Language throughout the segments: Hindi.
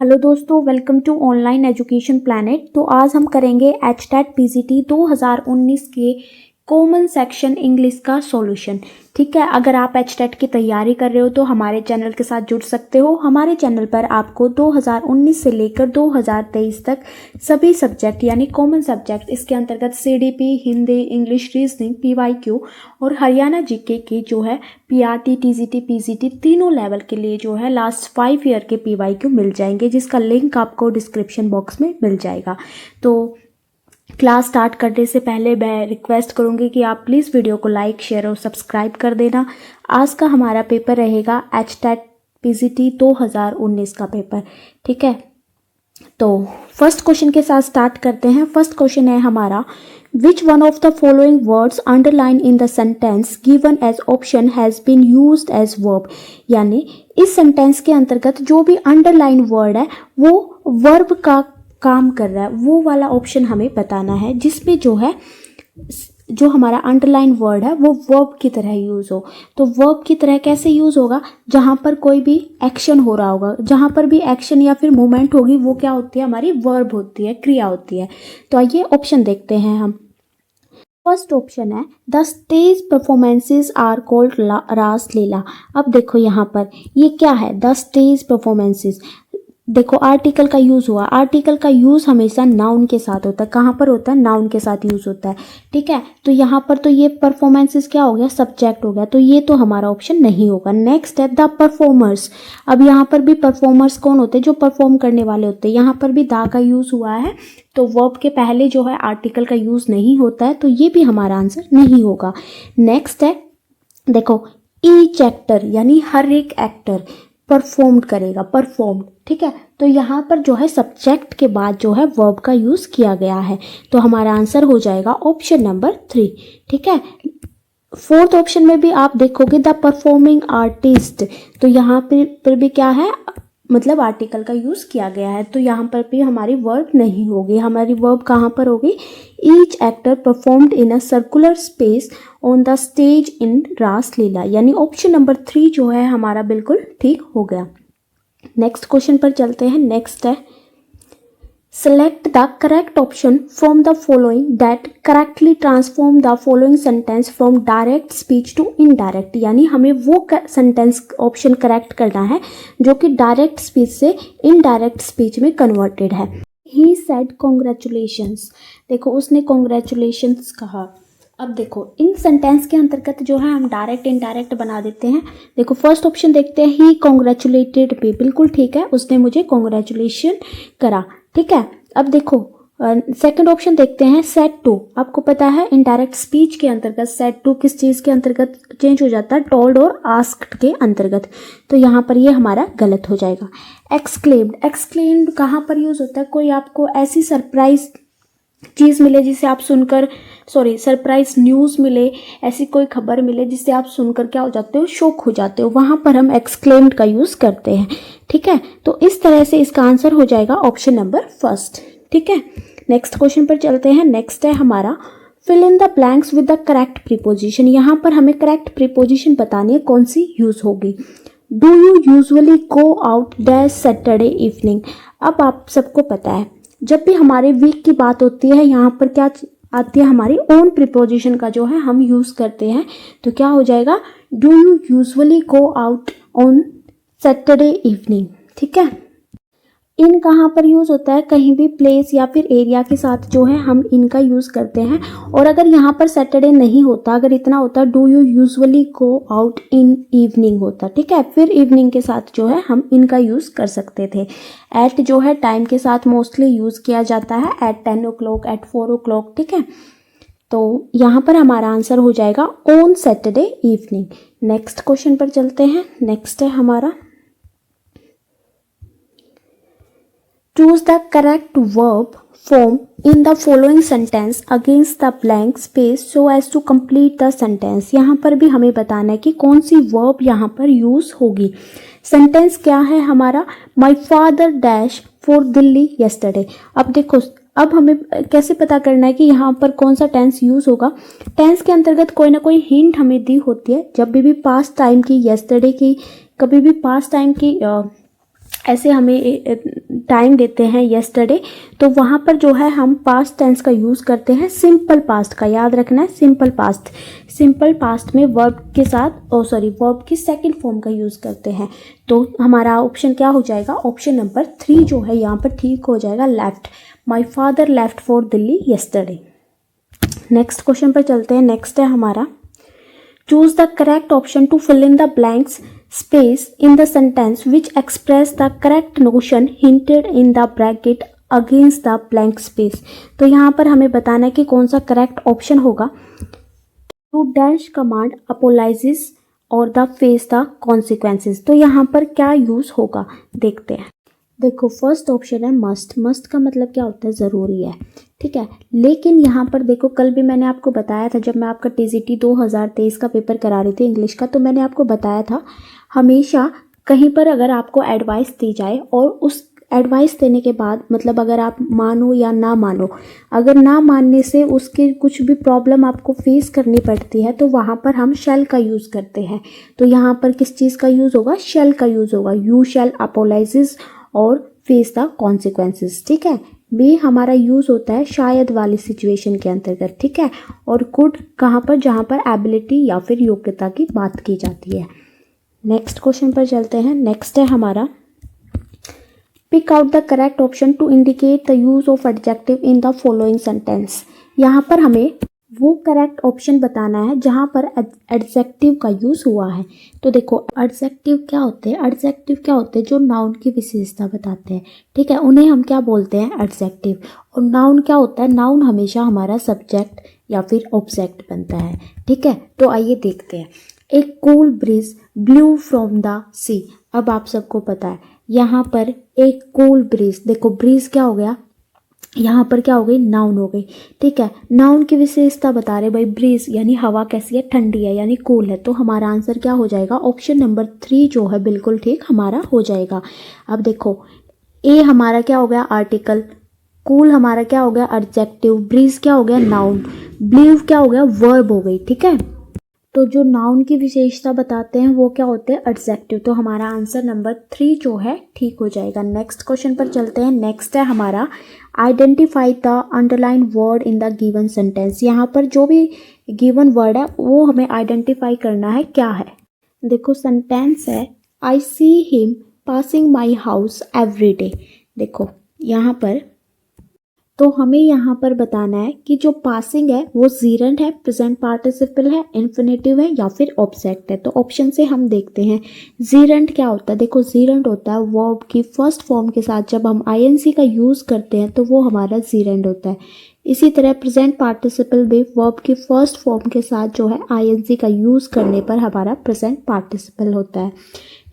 हेलो दोस्तों, welcome to online education planet. तो आज हम करेंगे एचटेट पीजीटी 2019 के कॉमन सेक्शन इंग्लिश का सॉल्यूशन। ठीक है, अगर आप एचटेट की तैयारी कर रहे हो तो हमारे चैनल के साथ जुड़ सकते हो। हमारे चैनल पर आपको 2019 से लेकर 2023 तक सभी सब्जेक्ट यानी कॉमन सब्जेक्ट, इसके अंतर्गत CDP, Hindi, English, reasoning, PYQ और हरियाणा जीके की जो है पीआरटी, टीजीटी, पीजीटी तीनों लेवल के लिए जो है लास्ट 5 ईयर के पीवाईक्यू मिल जाएंगे, जिसका लिंक आपको डिस्क्रिप्शन बॉक्स में मिल जाएगा। तो क्लास स्टार्ट करने से पहले मैं रिक्वेस्ट करूंगी कि आप प्लीज़ वीडियो को लाइक, शेयर और सब्सक्राइब कर देना। आज का हमारा पेपर रहेगा एचटेट पीजीटी 2019 का पेपर। ठीक है, तो फर्स्ट क्वेश्चन के साथ स्टार्ट करते हैं। फर्स्ट क्वेश्चन है हमारा, which one of the following words underline in the sentence given as option has been used as verb. यानी इस सेंटेंस के अंतर्गत जो भी अंडरलाइन वर्ड है वो वर्ब का काम कर रहा है, वो वाला ऑप्शन हमें बताना है जिसमें जो है जो हमारा अंडरलाइन वर्ड है वो वर्ब की तरह यूज़ हो। तो वर्ब की तरह कैसे यूज़ होगा? जहाँ पर कोई भी एक्शन हो रहा होगा, जहाँ पर भी एक्शन या फिर मूवमेंट होगी वो क्या होती है? हमारी वर्ब होती है, क्रिया होती है। तो आइए ऑप्शन देखते हैं हम। फर्स्ट ऑप्शन है the stage performances are called Ras Lila. अब देखो यहाँ पर ये क्या है? The stage performances. देखो आर्टिकल का यूज़ हुआ। आर्टिकल का यूज़ हमेशा नाउन के साथ होता है। कहाँ पर होता है? नाउन के साथ यूज़ होता है। ठीक है, तो यहाँ पर तो ये परफॉर्मेंसेस क्या हो गया? सब्जेक्ट हो गया, तो ये तो हमारा ऑप्शन नहीं होगा। नेक्स्ट है द परफॉर्मर्स। अब यहाँ पर भी परफॉर्मर्स कौन होते हैं? जो परफॉर्म करने वाले होते हैं। यहाँ पर भी दा का यूज़ हुआ है, तो वर्ब के पहले जो है आर्टिकल का यूज़ नहीं होता है, तो ये भी हमारा आंसर नहीं होगा। नेक्स्ट है देखो ईच एक्टर, यानी हर एक एक्टर परफॉर्म्ड करेगा, परफॉर्म्ड। ठीक है, तो यहाँ पर जो है सब्जेक्ट के बाद जो है वर्ब का यूज़ किया गया है, तो हमारा आंसर हो जाएगा ऑप्शन नंबर 3। ठीक है, फोर्थ ऑप्शन में भी आप देखोगे द परफॉर्मिंग आर्टिस्ट, तो यहाँ पर भी क्या है? मतलब आर्टिकल का यूज़ किया गया है, तो यहाँ पर भी हमारी वर्ब नहीं होगी। हमारी वर्ब कहाँ पर होगी? Each actor performed in a circular space on the stage in Ras Leela, यानी ऑप्शन नंबर 3 जो है हमारा बिल्कुल ठीक हो गया। नेक्स्ट क्वेश्चन पर चलते हैं। नेक्स्ट है select the correct option from the following that correctly transform the following sentence from direct speech to indirect। यानी हमें वो सेंटेंस ऑप्शन करेक्ट करना है जो कि डायरेक्ट स्पीच से इनडायरेक्ट स्पीच में कन्वर्टेड है। He said congratulations। देखो उसने congratulations कहा। अब देखो इन सेंटेंस के अंतर्गत जो है हम डायरेक्ट इनडायरेक्ट बना देते हैं। देखो फर्स्ट ऑप्शन देखते हैं, ही कॉन्ग्रेचुलेटेड मी, बिल्कुल ठीक है, उसने मुझे कॉन्ग्रेचुलेशन करा। ठीक है, अब देखो सेकंड ऑप्शन देखते हैं, सेड टू। आपको पता है इनडायरेक्ट स्पीच के अंतर्गत सेड टू किस चीज़ के अंतर्गत चेंज हो जाता है? टोल्ड और आस्क्ड के अंतर्गत, तो यहाँ पर ये हमारा गलत हो जाएगा। एक्सक्लेम्ड, एक्सक्लेम्ड कहाँ पर यूज़ होता है? कोई आपको ऐसी सरप्राइज चीज़ मिले जिसे आप सुनकर, सरप्राइज न्यूज़ मिले, ऐसी कोई खबर मिले जिससे आप सुनकर क्या हो जाते हो? शॉक हो जाते हो, वहाँ पर हम एक्सक्लेम्ड का यूज़ करते हैं। ठीक है, तो इस तरह से इसका आंसर हो जाएगा ऑप्शन नंबर फर्स्ट। ठीक है, नेक्स्ट क्वेश्चन पर चलते हैं। नेक्स्ट है हमारा fill in the blanks with the correct preposition. यहाँ पर हमें करेक्ट प्रीपोजिशन बतानी है, कौन सी यूज़ होगी। Do you usually go out dash Saturday evening. अब आप सबको पता है जब भी हमारे वीक की बात होती है यहाँ पर क्या आती है? हमारी ओन प्रीपोजिशन का जो है हम यूज़ करते हैं, तो क्या हो जाएगा? Do you usually go out on Saturday evening. ठीक है, इन कहाँ पर यूज़ होता है? कहीं भी प्लेस या फिर एरिया के साथ जो है हम इनका यूज़ करते हैं। और अगर यहाँ पर सैटरडे नहीं होता, अगर इतना होता do you usually go out in evening होता। ठीक है, फिर इवनिंग के साथ जो है हम इनका यूज़ कर सकते थे। एट जो है टाइम के साथ मोस्टली यूज़ किया जाता है, एट 10 o'clock, एट 4 o'clock। ठीक है, तो यहाँ पर हमारा आंसर हो जाएगा on Saturday evening. Next question पर चलते हैं। नेक्स्ट है हमारा choose the correct verb form in the following sentence against the blank space so as to complete the sentence। यहाँ पर भी हमें बताना है कि कौन सी verb यहाँ पर यूज़ होगी। सेंटेंस क्या है हमारा? My father dash for Delhi yesterday। अब देखो, अब हमें कैसे पता करना है कि यहाँ पर कौन सा टेंस यूज़ होगा? टेंस के अंतर्गत कोई ना कोई हिंट हमें दी होती है। जब भी पास्ट टाइम की, yesterday की, कभी भी पास्ट टाइम की ऐसे हमें टाइम देते हैं येस्टरडे, तो वहाँ पर जो है हम पास्ट टेंस का यूज़ करते हैं सिंपल पास्ट का, याद रखना है सिंपल पास्ट। सिंपल पास्ट में वर्ब के साथ वर्ब की सेकंड फॉर्म का यूज़ करते हैं। तो हमारा ऑप्शन क्या हो जाएगा, ऑप्शन नंबर 3 जो है यहाँ पर ठीक हो जाएगा, left. My father left for Delhi yesterday. Next question पर चलते हैं। नेक्स्ट है हमारा, choose the correct option to fill in the blanks space in the sentence which express the correct notion hinted in the bracket against the blank space। तो यहाँ पर हमें बताना है कि कौन सा करेक्ट ऑप्शन होगा। टू डैश कमांड अपोलाइजेस और द फेस द कॉन्सिक्वेंसेस। तो यहाँ पर क्या यूज़ होगा देखते हैं। देखो फर्स्ट ऑप्शन है मस्ट। मस्ट का मतलब क्या होता है, ज़रूरी है, ठीक है। लेकिन यहाँ पर देखो, कल भी मैंने आपको बताया था जब मैं आपका TGT 2023 का पेपर करा रही थी इंग्लिश का, तो मैंने आपको बताया था हमेशा कहीं पर अगर आपको एडवाइस दी जाए और उस एडवाइस देने के बाद मतलब अगर आप मानो या ना मानो, अगर ना मानने से उसके कुछ भी प्रॉब्लम आपको फेस करनी पड़ती है तो वहाँ पर हम शैल का यूज़ करते हैं। तो यहाँ पर किस चीज़ का यूज़ होगा, शैल का यूज़ होगा। यू शैल अपोलाइजेस और फेस द कॉन्सिक्वेंसेस, ठीक है। बी हमारा यूज़ होता है शायद वाली सिचुएशन के अंतर्गत, ठीक है। और कुड कहाँ पर, जहाँ पर एबिलिटी या फिर योग्यता की बात की जाती है। नेक्स्ट क्वेश्चन पर चलते हैं। नेक्स्ट है हमारा, pick out the correct option to indicate the use of adjective in the following sentence. यहाँ पर हमें वो करेक्ट ऑप्शन बताना है जहाँ पर एडजेक्टिव का यूज़ हुआ है। तो देखो एडजेक्टिव क्या होते हैं, एडजेक्टिव क्या होते हैं, जो नाउन की विशेषता बताते हैं, ठीक है, उन्हें हम क्या बोलते हैं, एडजेक्टिव। और नाउन क्या होता है, नाउन हमेशा हमारा सब्जेक्ट या फिर ऑब्जेक्ट बनता है, ठीक है। तो आइए देखते हैं। एक cool breeze blew from the sea. अब आप सबको पता है यहाँ पर एक कूल ब्रीज, देखो ब्रीज क्या हो गया, यहाँ पर क्या हो गई, नाउन हो गई, ठीक है। नाउन की विशेषता बता रहे भाई, ब्रीज यानी हवा कैसी है, ठंडी है यानी कूल है। तो हमारा आंसर क्या हो जाएगा, ऑप्शन नंबर 3 जो है बिल्कुल ठीक हमारा हो जाएगा। अब देखो ए हमारा क्या हो गया, आर्टिकल, कूल हमारा क्या हो गया, एडजेक्टिव, ब्रीज क्या हो गया, नाउन, ब्लू क्या हो गया, वर्ब हो गई, ठीक है। तो जो नाउन की विशेषता बताते हैं वो क्या होते हैं, एडजेक्टिव। तो हमारा आंसर नंबर 3 जो है ठीक हो जाएगा। नेक्स्ट क्वेश्चन पर चलते हैं। नेक्स्ट है हमारा, identify the underline word in the given sentence. यहाँ पर जो भी गिवन वर्ड है वो हमें आइडेंटिफाई करना है, क्या है। देखो सेंटेंस है, I see him passing my house every day. देखो यहाँ पर तो हमें यहाँ पर बताना है कि जो पासिंग है वो जीरंड है, प्रेजेंट पार्टिसिपल है, इन्फिनेटिव है या फिर ऑब्जेक्ट है। तो ऑप्शन से हम देखते हैं जीरंड क्या होता है। देखो जीरंड होता है वर्ब की फर्स्ट फॉर्म के साथ जब हम आईएनसी का यूज़ करते हैं तो वो हमारा जीरंड होता है। इसी तरह प्रेजेंट पार्टिसिपल भी वर्ब की फर्स्ट फॉर्म के साथ जो है आईएनसी का यूज़ करने पर हमारा प्रेजेंट पार्टिसिपल होता है।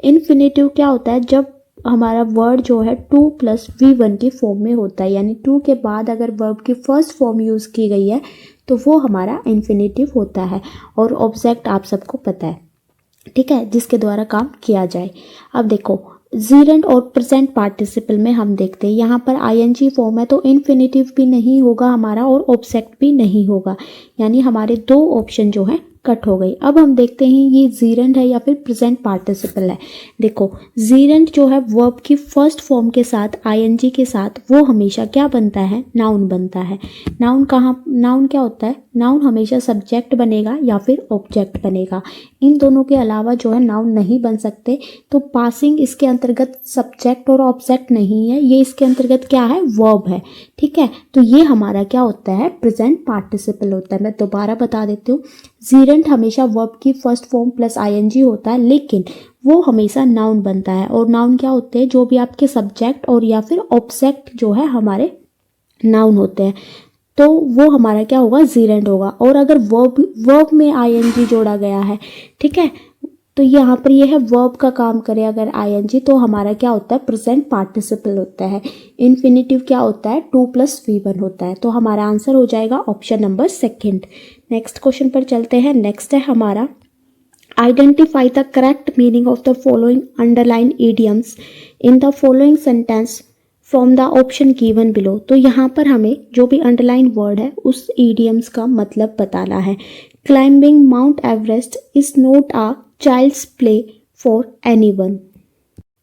इन्फिनेटिव क्या होता है, जब हमारा वर्ड जो है 2 + V1 की फॉर्म में होता है, यानी 2 के बाद अगर वर्ब की फर्स्ट फॉर्म यूज़ की गई है तो वो हमारा इन्फिनेटिव होता है। और ऑब्जेक्ट आप सबको पता है, ठीक है, जिसके द्वारा काम किया जाए। अब देखो जीरंड और प्रेजेंट पार्टिसिपल में हम देखते हैं यहाँ पर आईएनजी फॉर्म है तो इन्फिनेटिव भी नहीं होगा हमारा और ऑब्जेक्ट भी नहीं होगा, यानी हमारे 2 ऑप्शन जो हैं कट हो गई। अब हम देखते हैं ये जीरंड है या फिर प्रेजेंट पार्टिसिपल है। देखो जीरंड जो है वर्ब की फर्स्ट फॉर्म के साथ आईएनजी के साथ वो हमेशा क्या बनता है, नाउन बनता है। नाउन नाउन क्या होता है, नाउन हमेशा सब्जेक्ट बनेगा या फिर ऑब्जेक्ट बनेगा। इन दोनों के अलावा जो है नाउन नहीं बन सकते। तो पासिंग इसके अंतर्गत सब्जेक्ट और ऑब्जेक्ट नहीं है, ये इसके अंतर्गत क्या है, वर्ब है, ठीक है। तो ये हमारा क्या होता है, प्रेजेंट पार्टिसिपल होता है। मैं दोबारा बता देती हूँ, जीरंड हमेशा वर्ब की फर्स्ट फॉर्म प्लस आईएनजी होता है, लेकिन वो हमेशा नाउन बनता है। और नाउन क्या होते हैं, जो भी आपके सब्जेक्ट और या फिर ऑब्जेक्ट जो है हमारे नाउन होते हैं, तो वो हमारा क्या होगा, जीरंड होगा। और अगर वर्ब में आईएनजी जोड़ा गया है, ठीक है, तो यहाँ पर ये है वर्ब का काम करे अगर आईएनजी, तो हमारा क्या होता है, प्रेजेंट पार्टिसिपल होता है। इन्फिनेटिव क्या होता है, 2 + V1 होता है। तो हमारा आंसर हो जाएगा ऑप्शन नंबर 2। नेक्स्ट क्वेश्चन पर चलते हैं। नेक्स्ट है हमारा, identify the correct meaning of the following underline idioms in the following sentence from the option given below. तो यहाँ पर हमें जो भी अंडरलाइन वर्ड है उस इडियम्स का मतलब बताना है। Climbing mount Everest is not a child's play for anyone.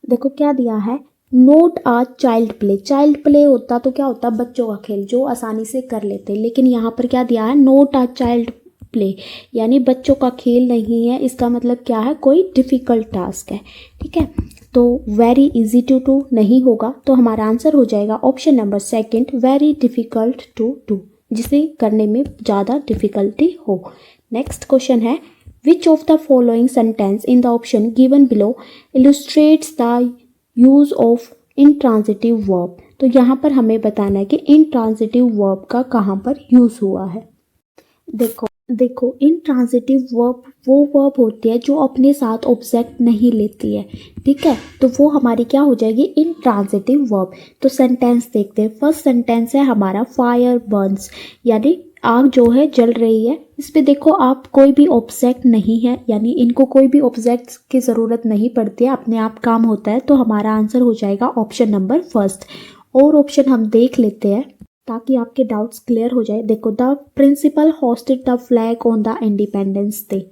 देखो क्या दिया है, not a child play, child play होता तो क्या होता, बच्चों का खेल जो आसानी से कर लेते, लेकिन यहाँ पर क्या दिया है, नोट आ चाइल्ड प्ले, यानी बच्चों का खेल नहीं है। इसका मतलब क्या है, कोई डिफ़िकल्ट टास्क है। ठीक है, तो वेरी इजी टू डू नहीं होगा, तो हमारा आंसर हो जाएगा option number second, very difficult to do, जिसे करने में ज़्यादा डिफ़िकल्टी हो। नेक्स्ट क्वेश्चन है, which of the following sentence in the option given below illustrates the use of intransitive verb. तो यहाँ पर हमें बताना है कि इंट्रांजिटिव वर्ब का कहाँ पर यूज़ हुआ है। देखो इंट्रांजिटिव वर्ब वो वर्ब होती है जो अपने साथ ऑब्जेक्ट नहीं लेती है। ठीक है, तो वो हमारी क्या हो जाएगी, इंट्रांजिटिव वर्ब। तो सेंटेंस देखते हैं। फर्स्ट सेंटेंस है हमारा फायर बर्न्स, यानी आग जो है जल रही है। इस पे देखो आप, कोई भी ऑब्जेक्ट नहीं है, यानी इनको कोई भी ऑब्जेक्ट की ज़रूरत नहीं पड़ती है, अपने आप काम होता है। तो हमारा आंसर हो जाएगा ऑप्शन नंबर फर्स्ट। और ऑप्शन हम देख लेते हैं ताकि आपके डाउट्स क्लियर हो जाए। देखो, the principal hosted the flag on the Independence Day.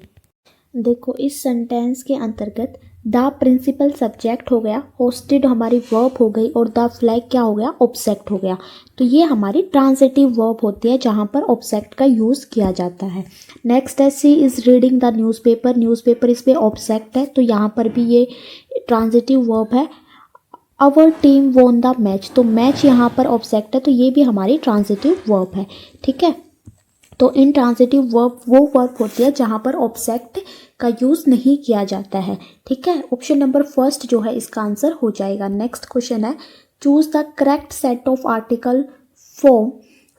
देखो इस सेंटेंस के अंतर्गत द प्रिंसिपल सब्जेक्ट हो गया, होस्टेड हमारी वर्ब हो गई, और द फ्लैग क्या हो गया, ऑब्जेक्ट हो गया। तो ये हमारी ट्रांजिटिव वर्ब होती है जहाँ पर ऑब्जेक्ट का यूज़ किया जाता है। नेक्स्ट है, she is reading the newspaper, newspaper इस पर ऑब्जेक्ट है, तो यहाँ पर भी ये ट्रांजिटिव वर्ब है। Our team won the match, तो मैच यहाँ पर ऑब्जेक्ट है, तो ये भी हमारी ट्रांजिटिव वर्ब है। ठीक है, तो इन ट्रांजिटिव वर्ब वो वर्ब होती है जहाँ पर ऑब्जेक्ट का यूज़ नहीं किया जाता है। ठीक है, ऑप्शन नंबर फर्स्ट जो है इसका आंसर हो जाएगा। नेक्स्ट क्वेश्चन है, choose the correct set of article form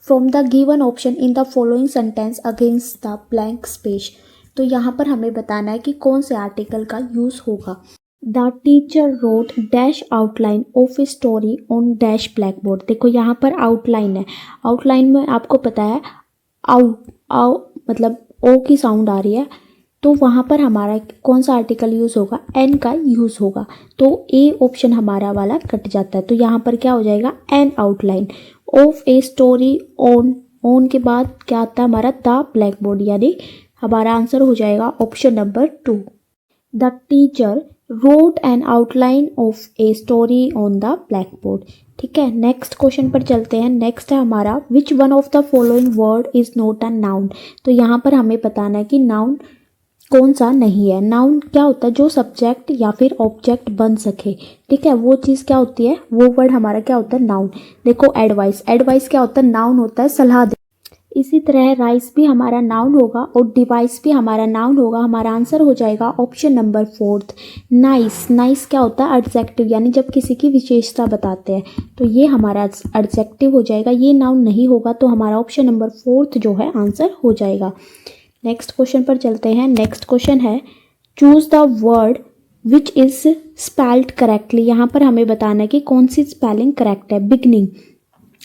from the given option in the following sentence against the blank space. तो यहाँ पर हमें बताना है कि कौन से आर्टिकल का यूज़ होगा। The teacher wrote dash outline of a story on dash black board. देखो यहाँ पर आउटलाइन है, आउटलाइन में आपको पता है आउ मतलब ओ की साउंड आ रही है, तो वहाँ पर हमारा कौन सा आर्टिकल यूज़ होगा, एन का यूज़ होगा। तो ए ऑप्शन हमारा वाला कट जाता है, तो यहाँ पर क्या हो जाएगा, N outline of a story on के बाद क्या आता है हमारा, द ब्लैक बोर्ड, यानी हमारा आंसर हो जाएगा option number 2। The teacher wrote an outline of a story on the blackboard। ठीक है, नेक्स्ट क्वेश्चन पर चलते हैं। नेक्स्ट है हमारा, which one of the following word is not a noun. तो यहाँ पर हमें बताना है कि नाउन कौन सा नहीं है। नाउन क्या होता है, जो सब्जेक्ट या फिर ऑब्जेक्ट बन सके। ठीक है, वो चीज़ क्या होती है, वो वर्ड हमारा क्या होता है, नाउन। देखो एडवाइस, एडवाइस क्या होता है, नाउन होता है, सलाह। इसी तरह राइस भी हमारा नाउन होगा और डिवाइस भी हमारा नाउन होगा। हमारा आंसर हो जाएगा option number fourth, nice. Nice क्या होता है, एडजेक्टिव, यानी जब किसी की विशेषता बताते हैं, तो ये हमारा एडजेक्टिव हो जाएगा, ये नाउन नहीं होगा। तो हमारा ऑप्शन नंबर फोर्थ जो है आंसर हो जाएगा। नेक्स्ट क्वेश्चन पर चलते हैं। नेक्स्ट क्वेश्चन है, choose the word which is spelled correctly. यहाँ पर हमें बताना है कि कौन सी स्पेलिंग करेक्ट है। बिगनिंग,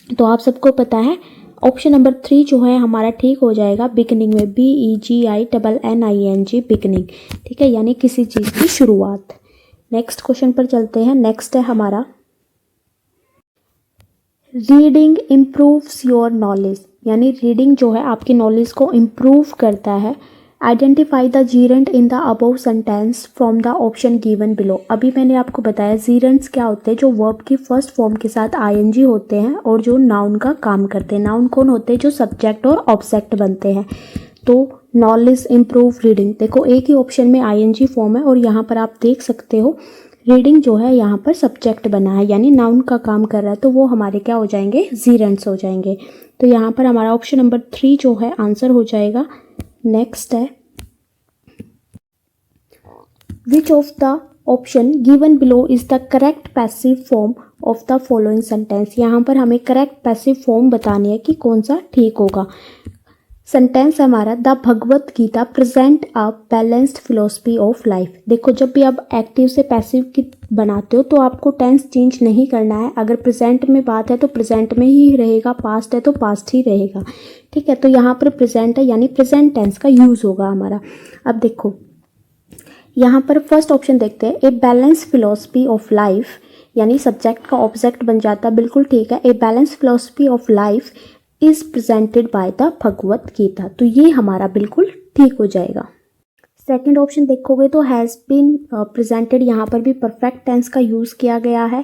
तो आप सबको पता है ऑप्शन नंबर 3 जो है हमारा ठीक हो जाएगा, बिगनिंग में BEGINNING, बिगनिंग। ठीक है, यानी किसी चीज़ की शुरुआत। नेक्स्ट क्वेश्चन पर चलते हैं। नेक्स्ट है हमारा, रीडिंग इम्प्रूव्स योर नॉलेज, यानी रीडिंग जो है आपकी नॉलेज को इम्प्रूव करता है। Identify the gerund in the above sentence from the option given below. अभी मैंने आपको बताया जीरेंट्स क्या होते हैं, जो वर्ब की फर्स्ट फॉर्म के साथ ING होते हैं और जो नाउन का काम करते हैं। नाउन कौन होते हैं, जो सब्जेक्ट और ऑब्जेक्ट बनते हैं। तो नॉलेज, इम्प्रूव, रीडिंग, देखो एक ही ऑप्शन में ING फॉर्म है और यहाँ पर आप देख सकते हो रीडिंग जो है यहाँ पर सब्जेक्ट बना है, यानी नाउन का काम कर रहा है, तो वो हमारे क्या हो जाएंगे, जीरेंट्स हो जाएंगे। तो यहाँ पर हमारा ऑप्शन नंबर 3 जो है आंसर हो जाएगा। नेक्स्ट है, which of the option given below is the correct passive form of the following sentence. यहाँ पर हमें करेक्ट पैसिव फॉर्म बतानी है कि कौन सा ठीक होगा। सेंटेंस हमारा, the Bhagavad Gita present a balanced philosophy of life. देखो जब भी आप एक्टिव से पैसिव की बनाते हो तो आपको टेंस चेंज नहीं करना है। अगर प्रेजेंट में बात है तो प्रेजेंट में ही रहेगा, पास्ट है तो पास्ट ही रहेगा। ठीक है, तो यहाँ पर प्रेजेंट है, यानी प्रेजेंट टेंस का यूज़ होगा हमारा। अब देखो यहाँ पर फर्स्ट ऑप्शन देखते हैं, a balance philosophy of life, यानी सब्जेक्ट का ऑब्जेक्ट बन जाता है, बिल्कुल ठीक है। A balance philosophy of life is presented by the Bhagavad Gita, तो ये हमारा बिल्कुल ठीक हो जाएगा। सेकंड ऑप्शन देखोगे तो हैज़ बीन प्रेजेंटेड, यहाँ पर भी परफेक्ट टेंस का यूज़ किया गया है,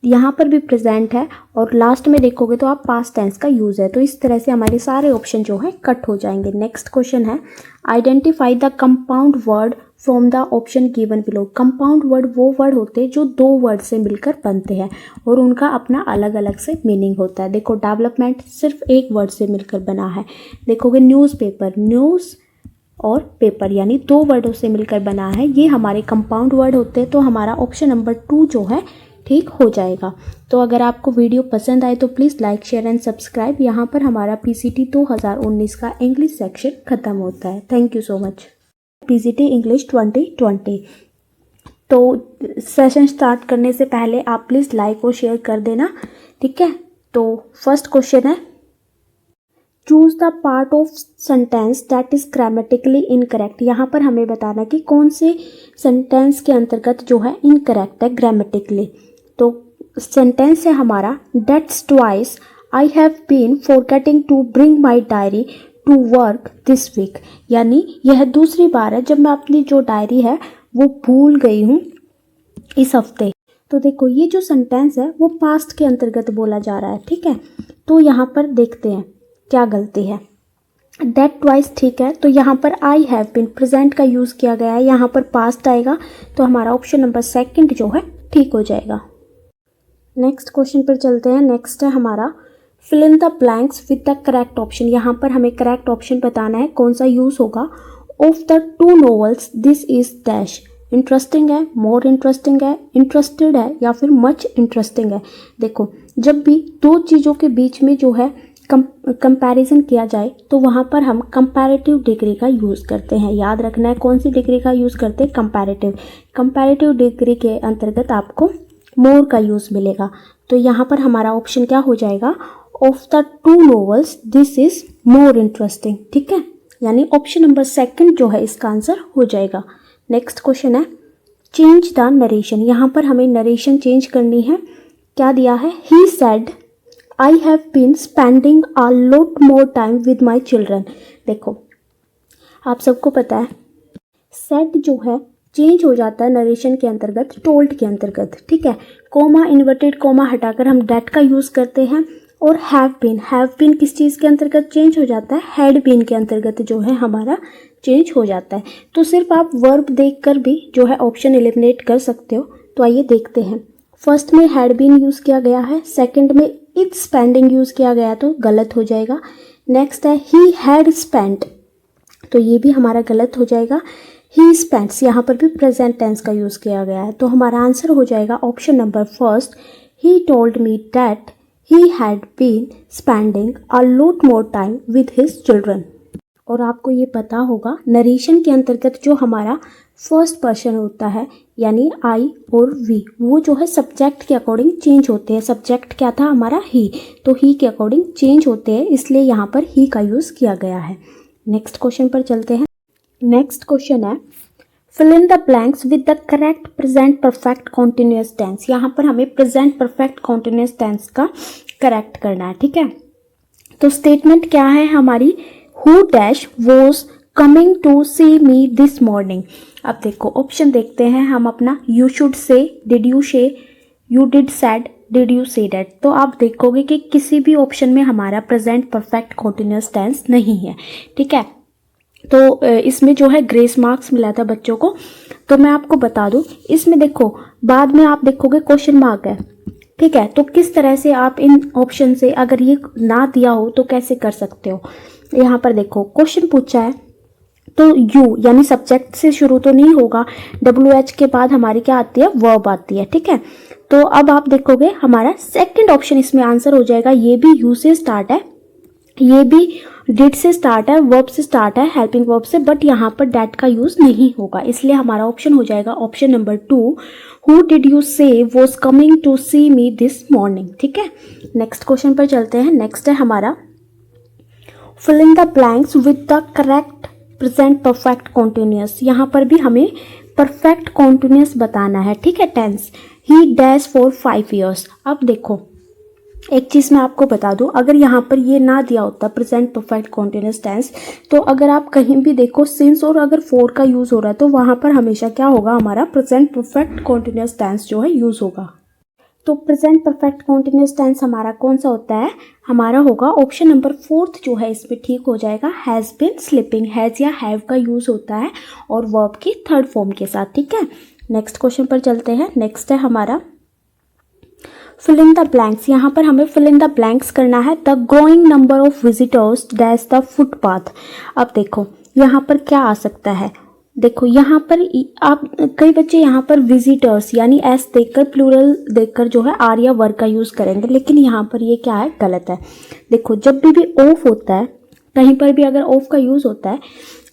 यहाँ पर भी प्रेजेंट है, और लास्ट में देखोगे तो आप पास्ट टेंस का यूज़ है। तो इस तरह से हमारे सारे ऑप्शन जो है कट हो जाएंगे। नेक्स्ट क्वेश्चन है identify the compound word from the option given below. Compound word वो वर्ड होते हैं जो दो वर्ड से मिलकर बनते हैं और उनका अपना अलग अलग से मीनिंग होता है। देखो डेवलपमेंट सिर्फ एक वर्ड से मिलकर बना है। देखोगे न्यूज़पेपर, न्यूज़ और पेपर यानी दो वर्डों से मिलकर बना है, ये हमारे कंपाउंड वर्ड होते हैं। तो हमारा ऑप्शन नंबर 2 जो है ठीक हो जाएगा। तो अगर आपको वीडियो पसंद आए तो please like share and subscribe. यहाँ पर हमारा PCT 2019 का इंग्लिश सेक्शन ख़त्म होता है। Thank you so much. PCT English 2020। तो सेशन स्टार्ट करने से पहले आप प्लीज़ लाइक और शेयर कर देना, ठीक है। तो फर्स्ट क्वेश्चन है choose the part of sentence that is grammatically incorrect. यहाँ पर हमें बताना कि कौन से सेंटेंस के अंतर्गत जो है इनकरेक्ट है ग्रामेटिकली। तो सेंटेंस है हमारा that's twice I have been forgetting to bring my diary to work this week, यानी यह दूसरी बार है जब मैं अपनी जो डायरी है वो भूल गई हूँ इस हफ्ते। तो देखो ये जो सेंटेंस है वो पास्ट के अंतर्गत बोला जा रहा है, ठीक है। तो यहाँ पर देखते हैं क्या गलती है। दैट ट्वाइस ठीक है, तो यहाँ पर आई हैव बीन प्रेजेंट का यूज़ किया गया है, यहाँ पर पास्ट आएगा, तो हमारा ऑप्शन नंबर 2 जो है ठीक हो जाएगा। नेक्स्ट क्वेश्चन पर चलते हैं। नेक्स्ट है हमारा fill in the blanks with the correct option. यहाँ पर हमें करेक्ट ऑप्शन बताना है कौन सा यूज़ होगा। Of the 2 novels this is dash, interesting है, मोर इंटरेस्टिंग है, इंटरेस्टेड है या फिर मच इंटरेस्टिंग है। देखो जब भी दो चीज़ों के बीच में जो है कंपैरिजन किया जाए तो वहाँ पर हम कंपैरेटिव डिग्री का यूज़ करते हैं। याद रखना है कौन सी डिग्री का यूज़ करते हैं, कंपैरेटिव। कंपैरेटिव डिग्री के अंतर्गत आपको मोर का यूज़ मिलेगा। तो यहाँ पर हमारा ऑप्शन क्या हो जाएगा, of the 2 novels this is more interesting, ठीक है। यानी ऑप्शन नंबर 2 जो है इसका आंसर हो जाएगा। नेक्स्ट क्वेश्चन है चेंज द नरेशन। यहाँ पर हमें नरेशन चेंज करनी है। क्या दिया है, he said I have been spending a lot more time with my children. देखो आप सबको पता है सेड जो है चेंज हो जाता है नरेशन के अंतर्गत टोल्ड के अंतर्गत, ठीक है। कोमा इन्वर्टेड कोमा हटाकर हम डेट का यूज़ करते हैं। और हैव बीन किस चीज़ के अंतर्गत चेंज हो जाता है, हैड बीन के अंतर्गत जो है हमारा चेंज हो जाता है। तो सिर्फ आप वर्ब देखकर भी जो है ऑप्शन एलिमिनेट कर सकते हो। तो आइए देखते हैं। फर्स्ट में हैड बीन यूज़ किया गया है, सेकंड में इट्स स्पेंडिंग यूज़ किया गया तो गलत हो जाएगा। नेक्स्ट है ही हैड स्पेंट, तो ये भी हमारा गलत हो जाएगा। ही स्पेंट्स, यहाँ पर भी प्रेजेंट टेंस का यूज़ किया गया है। तो हमारा आंसर हो जाएगा option number 1 he told me that he had been spending a lot more time with his children. और आपको ये पता होगा नरेशन के अंतर्गत जो हमारा फर्स्ट पर्सन होता है यानी आई और वी, वो जो है सब्जेक्ट के अकॉर्डिंग चेंज होते हैं। सब्जेक्ट क्या था हमारा ही, तो ही के अकॉर्डिंग चेंज होते हैं, इसलिए यहाँ पर ही का यूज़ किया गया है। नेक्स्ट क्वेश्चन पर चलते हैं। नेक्स्ट क्वेश्चन है fill in the blanks with the correct present perfect continuous tense. यहाँ पर हमें प्रेजेंट परफेक्ट कॉन्टिन्यूस टेंस का करेक्ट करना है, ठीक है। तो स्टेटमेंट क्या है हमारी, who dash was coming to see me this morning. अब देखो ऑप्शन देखते हैं हम अपना, you should say, did you say, you did said, did you say that. तो आप देखोगे कि किसी भी ऑप्शन में हमारा प्रेजेंट परफेक्ट कॉन्टिन्यूस टेंस नहीं है, ठीक है। तो इसमें जो है ग्रेस मार्क्स मिला था बच्चों को। तो मैं आपको बता दूं इसमें देखो बाद में आप देखोगे क्वेश्चन मार्क है, ठीक है। तो किस तरह से आप इन ऑप्शन से अगर ये ना दिया हो तो कैसे कर सकते हो। यहाँ पर देखो क्वेश्चन पूछा है तो यू यानी सब्जेक्ट से शुरू तो नहीं होगा, WH के बाद हमारी क्या आती है, वर्ब आती है, ठीक है। तो अब आप देखोगे हमारा सेकंड ऑप्शन इसमें आंसर हो जाएगा। ये भी यू से स्टार्ट है, ये भी डिड से स्टार्ट है, वर्ब से स्टार्ट है, हेल्पिंग वर्ब से, बट यहाँ पर डेट का यूज नहीं होगा, इसलिए हमारा ऑप्शन हो जाएगा option number 2 who did you say was coming to see me this morning, ठीक है। नेक्स्ट क्वेश्चन पर चलते हैं। नेक्स्ट है हमारा fill in the blanks with the correct present perfect continuous. यहाँ पर भी हमें परफेक्ट कॉन्टिन्यूअस बताना है, ठीक है। Tense he dash for 5 years। अब देखो एक चीज़ मैं आपको बता दूं, अगर यहाँ पर ये ना दिया होता प्रेजेंट परफेक्ट कॉन्टिन्यूअस टेंस, तो अगर आप कहीं भी देखो सिंस और अगर फोर का यूज़ हो रहा है तो वहाँ पर हमेशा क्या होगा, हमारा प्रेजेंट परफेक्ट कॉन्टिन्यूअस टेंस जो है यूज़ होगा। तो प्रेजेंट परफेक्ट कॉन्टिन्यूअस टेंस हमारा कौन सा होता है, हमारा होगा ऑप्शन नंबर फोर्थ जो है इसमें ठीक हो जाएगा, हैज़ बिन स्लीपिंग। हैज़ या हैव का यूज़ होता है और वर्ब की थर्ड फॉर्म के साथ, ठीक है। नेक्स्ट क्वेश्चन पर चलते हैं। नेक्स्ट है हमारा फिल इन द ब्लैंक्स। यहाँ पर हमें फिल इन द ब्लैंक्स करना है। The growing number of visitors dash the footpath. अब देखो यहाँ पर क्या आ सकता है, देखो यहाँ पर आप कई बच्चे यहाँ पर विजिटर्स यानी एस देखकर प्लूरल देखकर जो है आर या वर्ग का यूज़ करेंगे, लेकिन यहाँ पर ये क्या है, गलत है। देखो जब भी ऑफ होता है, कहीं पर भी अगर ऑफ का यूज़ होता है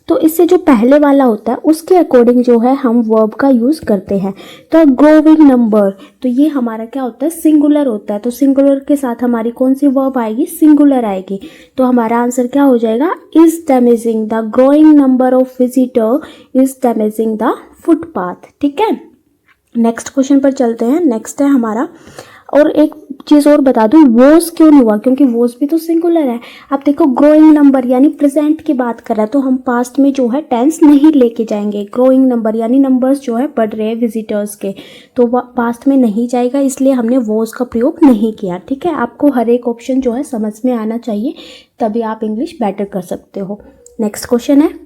तो इससे जो पहले वाला होता है उसके अकॉर्डिंग जो है हम वर्ब का यूज़ करते हैं। तो ग्रोइंग नंबर, तो ये हमारा क्या होता है, सिंगुलर होता है। तो सिंगुलर के साथ हमारी कौन सी वर्ब आएगी, सिंगुलर आएगी। तो हमारा आंसर क्या हो जाएगा, is damaging the growing number of visitor is damaging the footpath, ठीक है। नेक्स्ट क्वेश्चन पर चलते हैं। नेक्स्ट है हमारा, और एक चीज़ और बता दूं, वोज क्यों नहीं हुआ, क्योंकि वोज भी तो सिंगुलर है। अब देखो ग्रोइंग नंबर यानी प्रेजेंट की बात कर रहा है, तो हम पास्ट में जो है टेंस नहीं लेके जाएंगे। ग्रोइंग नंबर यानी नंबर्स जो है बढ़ रहे हैं विजिटर्स के, तो वह पास्ट में नहीं जाएगा, इसलिए हमने वोज का प्रयोग नहीं किया, ठीक है। आपको हर एक ऑप्शन जो है समझ में आना चाहिए, तभी आप इंग्लिश बेटर कर सकते हो। नेक्स्ट क्वेश्चन है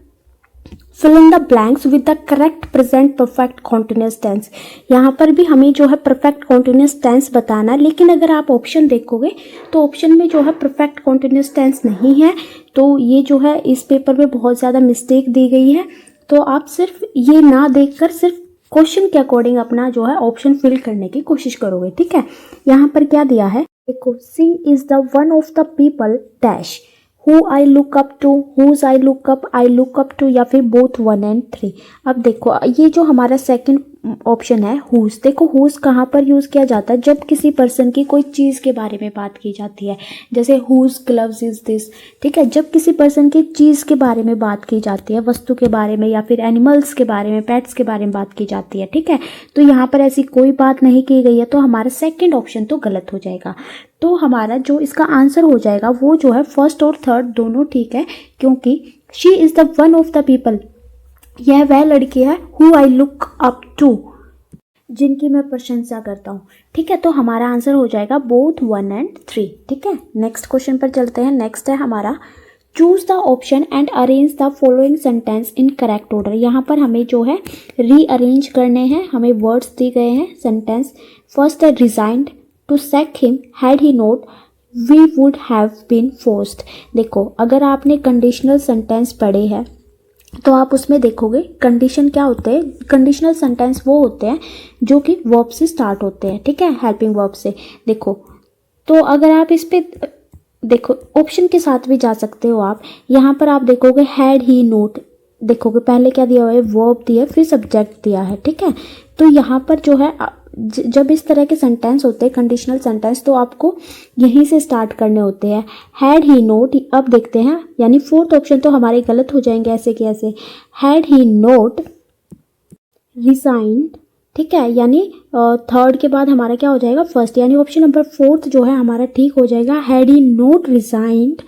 fill in the blanks with the correct present perfect continuous tense. यहाँ पर भी हमें जो है परफेक्ट कॉन्टिन्यूअस टेंस बताना है, लेकिन अगर आप ऑप्शन देखोगे तो ऑप्शन में जो है परफेक्ट कॉन्टिन्यूअस टेंस नहीं है। तो ये जो है इस पेपर में बहुत ज़्यादा मिस्टेक दी गई है। तो आप सिर्फ ये ना देखकर सिर्फ क्वेश्चन के अकॉर्डिंग अपना जो है ऑप्शन फिल करने की कोशिश करोगे, ठीक है। यहाँ पर क्या दिया है, देखो she is the one of the people dash who I look up to, whose I look up to, या फिर both 1 and 3। अब देखो ये जो हमारा सेकंड ऑप्शन है whose, देखो whose कहाँ पर यूज़ किया जाता है, जब किसी पर्सन की कोई चीज़ के बारे में बात की जाती है, जैसे whose gloves is this, ठीक है। जब किसी पर्सन की चीज़ के बारे में बात की जाती है, वस्तु के बारे में या फिर एनिमल्स के बारे में, पेट्स के बारे में बात की जाती है, ठीक है। तो यहाँ पर ऐसी कोई बात नहीं की गई है, तो हमारा सेकेंड ऑप्शन तो गलत हो जाएगा। तो हमारा जो इसका आंसर हो जाएगा वो जो है फर्स्ट और थर्ड दोनों ठीक है, क्योंकि she is the one of the people, यह वह लड़की है who I look up to, जिनकी मैं प्रशंसा करता हूँ, ठीक है। तो हमारा आंसर हो जाएगा बोथ 1 and 3, ठीक है। नेक्स्ट क्वेश्चन पर चलते हैं। नेक्स्ट है हमारा choose the option and arrange the following sentence in correct order. यहाँ पर हमें जो है रीअरेंज करने हैं, हमें वर्ड्स दिए गए हैं सेंटेंस। फर्स्ट है resigned to sack him had he not we would have been forced. देखो अगर आपने कंडीशनल सेंटेंस पढ़े हैं तो आप उसमें देखोगे कंडीशन क्या होते हैं, कंडीशनल सेंटेंस वो होते हैं जो कि वर्ब से स्टार्ट होते हैं, ठीक है, हेल्पिंग वर्ब से। देखो तो अगर आप इस पे देखो ऑप्शन के साथ भी जा सकते हो आप। यहाँ पर आप देखोगे हैड ही नोट, देखोगे पहले क्या दिया हुआ है, वर्ब दिया है, फिर सब्जेक्ट दिया है, ठीक है। तो यहाँ पर जो है जब इस तरह के सेंटेंस होते हैं कंडीशनल सेंटेंस, तो आपको यहीं से स्टार्ट करने होते हैं। हैड ही नोट, अब देखते हैं, यानी फोर्थ ऑप्शन तो हमारे गलत हो जाएंगे ऐसे के ऐसे। हैड ही नोट रिजाइंड, ठीक है, यानी थर्ड के बाद हमारा क्या हो जाएगा, फर्स्ट, यानी ऑप्शन नंबर फोर्थ जो है हमारा ठीक हो जाएगा। Had he not resigned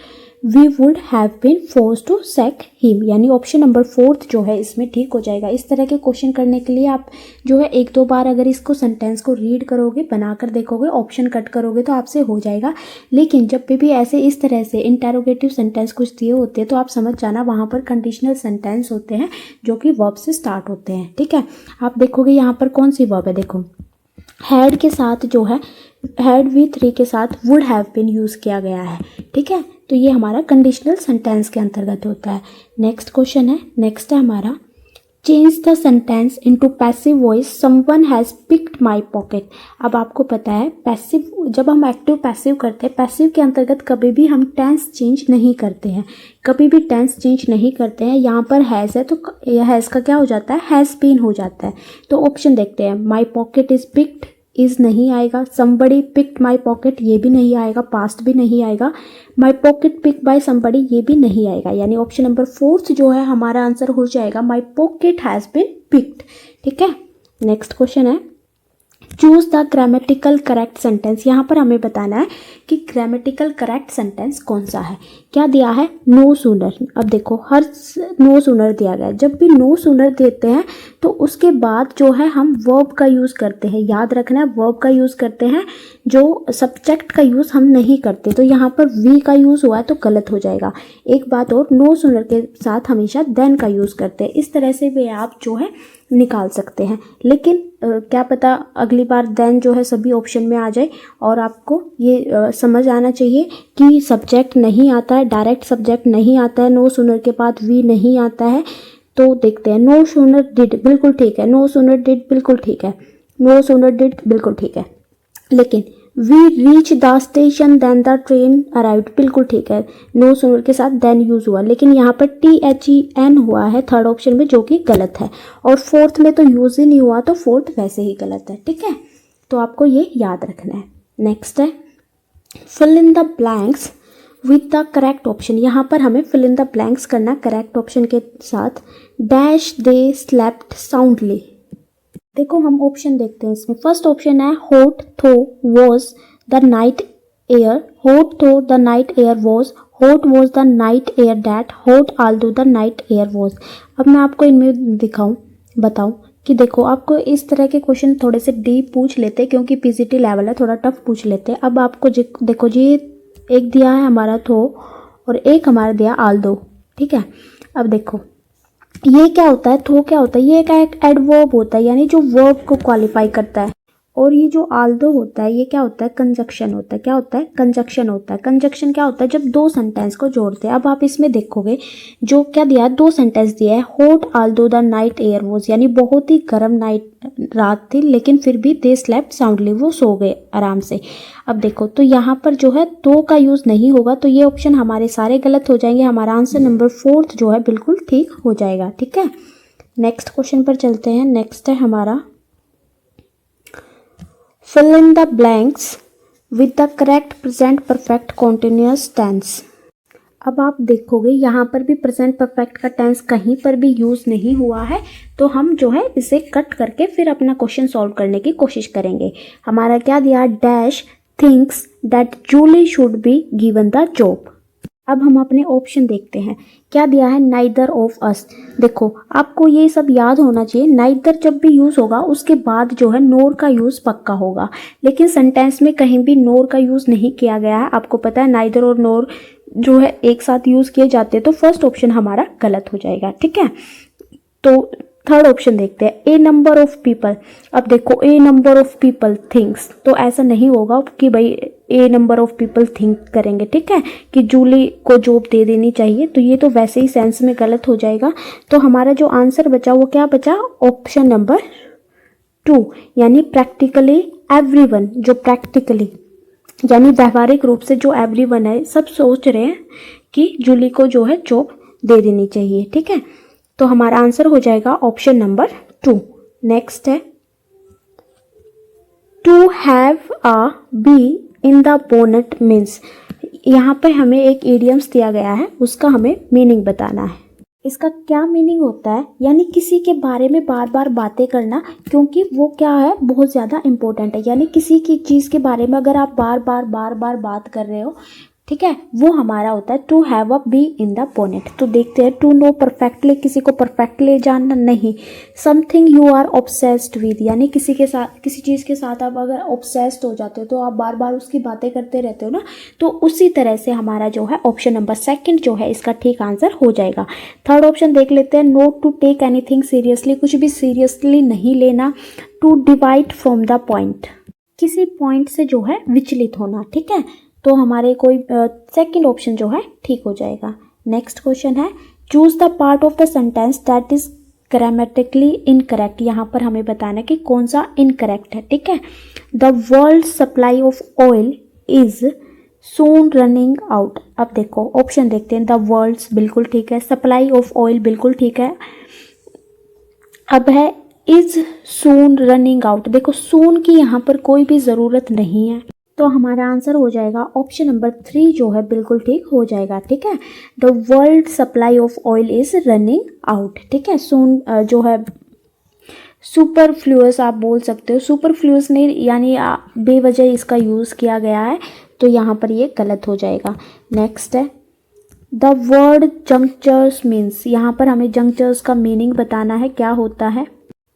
we would have been forced to sack him, यानी ऑप्शन नंबर फोर्थ जो है इसमें ठीक हो जाएगा। इस तरह के क्वेश्चन करने के लिए आप जो है एक दो बार अगर इसको सेंटेंस को रीड करोगे, बनाकर देखोगे, ऑप्शन कट करोगे तो आपसे हो जाएगा। लेकिन जब भी ऐसे इस तरह से इंटेरोगेटिव सेंटेंस कुछ दिए होते हैं तो आप समझ जाना वहाँ पर कंडीशनल सेंटेंस होते हैं जो कि वर्ब से स्टार्ट होते हैं, ठीक है। आप देखोगे यहाँ पर कौन सी वर्ब है, देखो हैड के साथ जो है, हैड वी 3 के साथ वुड हैव बीन यूज़ किया गया है, ठीक है। तो ये हमारा कंडीशनल सेंटेंस के अंतर्गत होता है। नेक्स्ट क्वेश्चन है, नेक्स्ट है हमारा change the sentence into passive voice someone has picked my pocket. अब आपको पता है पैसिव, जब हम एक्टिव पैसिव करते हैं, पैसिव के अंतर्गत कभी भी हम टेंस चेंज नहीं करते हैं, कभी भी टेंस चेंज नहीं करते हैं। यहाँ पर हैज़ है तो हैज़ का क्या हो जाता है, हैज़ बीन हो जाता है। तो ऑप्शन देखते हैं, my pocket is picked, is नहीं आएगा, समबडी पिक्ड माई पॉकेट ये भी नहीं आएगा, पास्ट भी नहीं आएगा, my pocket pick by somebody ये भी नहीं आएगा, यानी ऑप्शन नंबर फोर्थ जो है हमारा आंसर हो जाएगा my pocket has been picked, ठीक है। नेक्स्ट क्वेश्चन है choose the grammatical correct sentence. यहाँ पर हमें बताना है कि ग्रामेटिकल करेक्ट सेंटेंस कौन सा है। क्या दिया है? No sooner. अब देखो हर नो सूनर दिया गया है। जब भी नो सूनर देते हैं तो उसके बाद जो है हम वर्ब का यूज़ करते हैं। याद रखना है वर्ब का यूज़ करते हैं, जो सब्जेक्ट का यूज़ हम नहीं करते। तो यहाँ पर वी का यूज़ हुआ है तो गलत हो जाएगा। एक बात और, नो सूनर के साथ हमेशा देन का यूज़ करते हैं। इस तरह से भी आप जो है निकाल सकते हैं, लेकिन क्या पता अगली बार देन जो है सभी ऑप्शन में आ जाए। और आपको ये समझ आना चाहिए कि सब्जेक्ट नहीं आता है, डायरेक्ट सब्जेक्ट नहीं आता है, नो सूनर के बाद वी नहीं आता है। तो देखते हैं, नो सूनर डिड बिल्कुल ठीक है, नो सूनर डिड बिल्कुल ठीक है, नो सूनर डिड बिल्कुल ठीक है, लेकिन we reach the station then the train arrived बिल्कुल ठीक है। नो सूनर के साथ देन यूज़ हुआ, लेकिन यहाँ पर THEN हुआ है थर्ड ऑप्शन में, जो कि गलत है। और फोर्थ में तो यूज़ ही नहीं हुआ, तो फोर्थ वैसे ही गलत है। ठीक है, तो आपको ये याद रखना है। नेक्स्ट है fill in the blanks with the correct option. यहाँ पर हमें फिल इन द ब्लैंक्स करना करेक्ट ऑप्शन के साथ। Dash they slept soundly. देखो हम ऑप्शन देखते हैं इसमें। फर्स्ट ऑप्शन है hot though was the night air, hot though the night air was, hot was the night air that, hot although the night air was. अब मैं आपको इनमें बताऊं कि देखो आपको इस तरह के क्वेश्चन थोड़े से डीप पूछ लेते हैं, क्योंकि PGT लेवल है, थोड़ा टफ पूछ लेते हैं। अब आपको देखो जी, एक दिया है हमारा थो और एक हमारा दिया आल्दो। ठीक है, अब देखो ये क्या होता है, थो क्या होता है, ये एक एडवर्ब होता है, यानी जो वर्ब को क्वालिफाई करता है। और ये जो आल्दो होता है ये क्या होता है, कंजक्शन होता है। क्या होता है? कंजक्शन होता है। कंजक्शन क्या होता है? जब दो सेंटेंस को जोड़ते हैं। अब आप इसमें देखोगे जो क्या दिया है, दो सेंटेंस दिया है, hot although the night air was, यानी बहुत ही गर्म रात थी, लेकिन फिर भी दे स्लेप्ट साउंडली, वो सो गए आराम से। अब देखो तो यहाँ पर जो है दो का यूज़ नहीं होगा, तो ये ऑप्शन हमारे सारे गलत हो जाएंगे। हमारा आंसर नंबर 4 जो है बिल्कुल ठीक हो जाएगा। ठीक है, नेक्स्ट क्वेश्चन पर चलते हैं। नेक्स्ट है हमारा fill in the blanks with the correct present perfect continuous tense। अब आप देखोगे यहाँ पर भी प्रेजेंट परफेक्ट का टेंस कहीं पर भी यूज़ नहीं हुआ है, तो हम जो है इसे कट करके फिर अपना क्वेश्चन सॉल्व करने की कोशिश करेंगे। हमारा क्या दिया, dash thinks that Julie should be given the job. अब हम अपने ऑप्शन देखते हैं। क्या दिया है, नाइदर ऑफ अस। देखो आपको ये सब याद होना चाहिए, नाइदर जब भी यूज़ होगा उसके बाद जो है नोर का यूज़ पक्का होगा, लेकिन सेंटेंस में कहीं भी नोर का यूज़ नहीं किया गया है। आपको पता है नाइदर और नोर जो है एक साथ यूज़ किए जाते हैं, तो फर्स्ट ऑप्शन हमारा गलत हो जाएगा। ठीक है, तो थर्ड ऑप्शन देखते हैं, ए नंबर ऑफ पीपल। अब देखो ए नंबर ऑफ पीपल थिंक्स, तो ऐसा नहीं होगा कि भाई ए नंबर ऑफ पीपल थिंक करेंगे। ठीक है, कि जूली को जॉब दे देनी चाहिए, तो ये तो वैसे ही सेंस में गलत हो जाएगा। तो हमारा जो आंसर बचा वो क्या बचा, ऑप्शन नंबर 2, यानी प्रैक्टिकली एवरीवन। जो प्रैक्टिकली यानी व्यवहारिक रूप से जो एवरीवन है, सब सोच रहे हैं कि जूली को जो है जॉब दे देनी चाहिए। ठीक है, तो हमारा आंसर हो जाएगा ऑप्शन नंबर 2। नेक्स्ट है to have a bee in the bonnet means. यहाँ पे हमें एक इडियम्स दिया गया है, उसका हमें मीनिंग बताना है। इसका क्या मीनिंग होता है, यानी किसी के बारे में बार बार बातें करना, क्योंकि वो क्या है, बहुत ज़्यादा इंपॉर्टेंट है। यानी किसी की चीज़ के बारे में अगर आप बार बार बात कर रहे हो, ठीक है, वो हमारा होता है to have a bee in the bonnet. तो देखते हैं, टू नो परफेक्टली, किसी को परफेक्टली जानना नहीं। Something you are obsessed with, यानी किसी के साथ, किसी चीज़ के साथ आप अगर ऑब्सेस्ड हो जाते हो तो आप बार बार उसकी बातें करते रहते हो ना, तो उसी तरह से हमारा जो है ऑप्शन नंबर 2 जो है इसका ठीक आंसर हो जाएगा। थर्ड ऑप्शन देख लेते हैं, not to take anything seriously, कुछ भी सीरियसली नहीं लेना। To divide from the point, किसी पॉइंट से जो है विचलित होना। ठीक है, तो हमारे कोई सेकंड ऑप्शन जो है ठीक हो जाएगा। नेक्स्ट क्वेश्चन है, choose the part of the sentence that is grammatically incorrect. यहाँ पर हमें बताना है कि कौन सा इनकरेक्ट है। ठीक है, the world supply of oil is soon running out. अब देखो ऑप्शन देखते हैं, द वर्ल्ड्स बिल्कुल ठीक है, सप्लाई ऑफ ऑयल बिल्कुल ठीक है। अब है इज सून रनिंग आउट। देखो सून की यहाँ पर कोई भी ज़रूरत नहीं है, तो हमारा आंसर हो जाएगा ऑप्शन नंबर 3 जो है बिल्कुल ठीक हो जाएगा। ठीक है, the world supply of oil is running out. ठीक है, सून जो है सुपरफ्लुअस आप बोल सकते हो, सुपरफ्लुअस नहीं यानी बेवजह इसका यूज़ किया गया है, तो यहाँ पर ये गलत हो जाएगा। नेक्स्ट है द वर्ड जंक्चर्स मीन्स, यहाँ पर हमें जंक्चर्स का मीनिंग बताना है क्या होता है।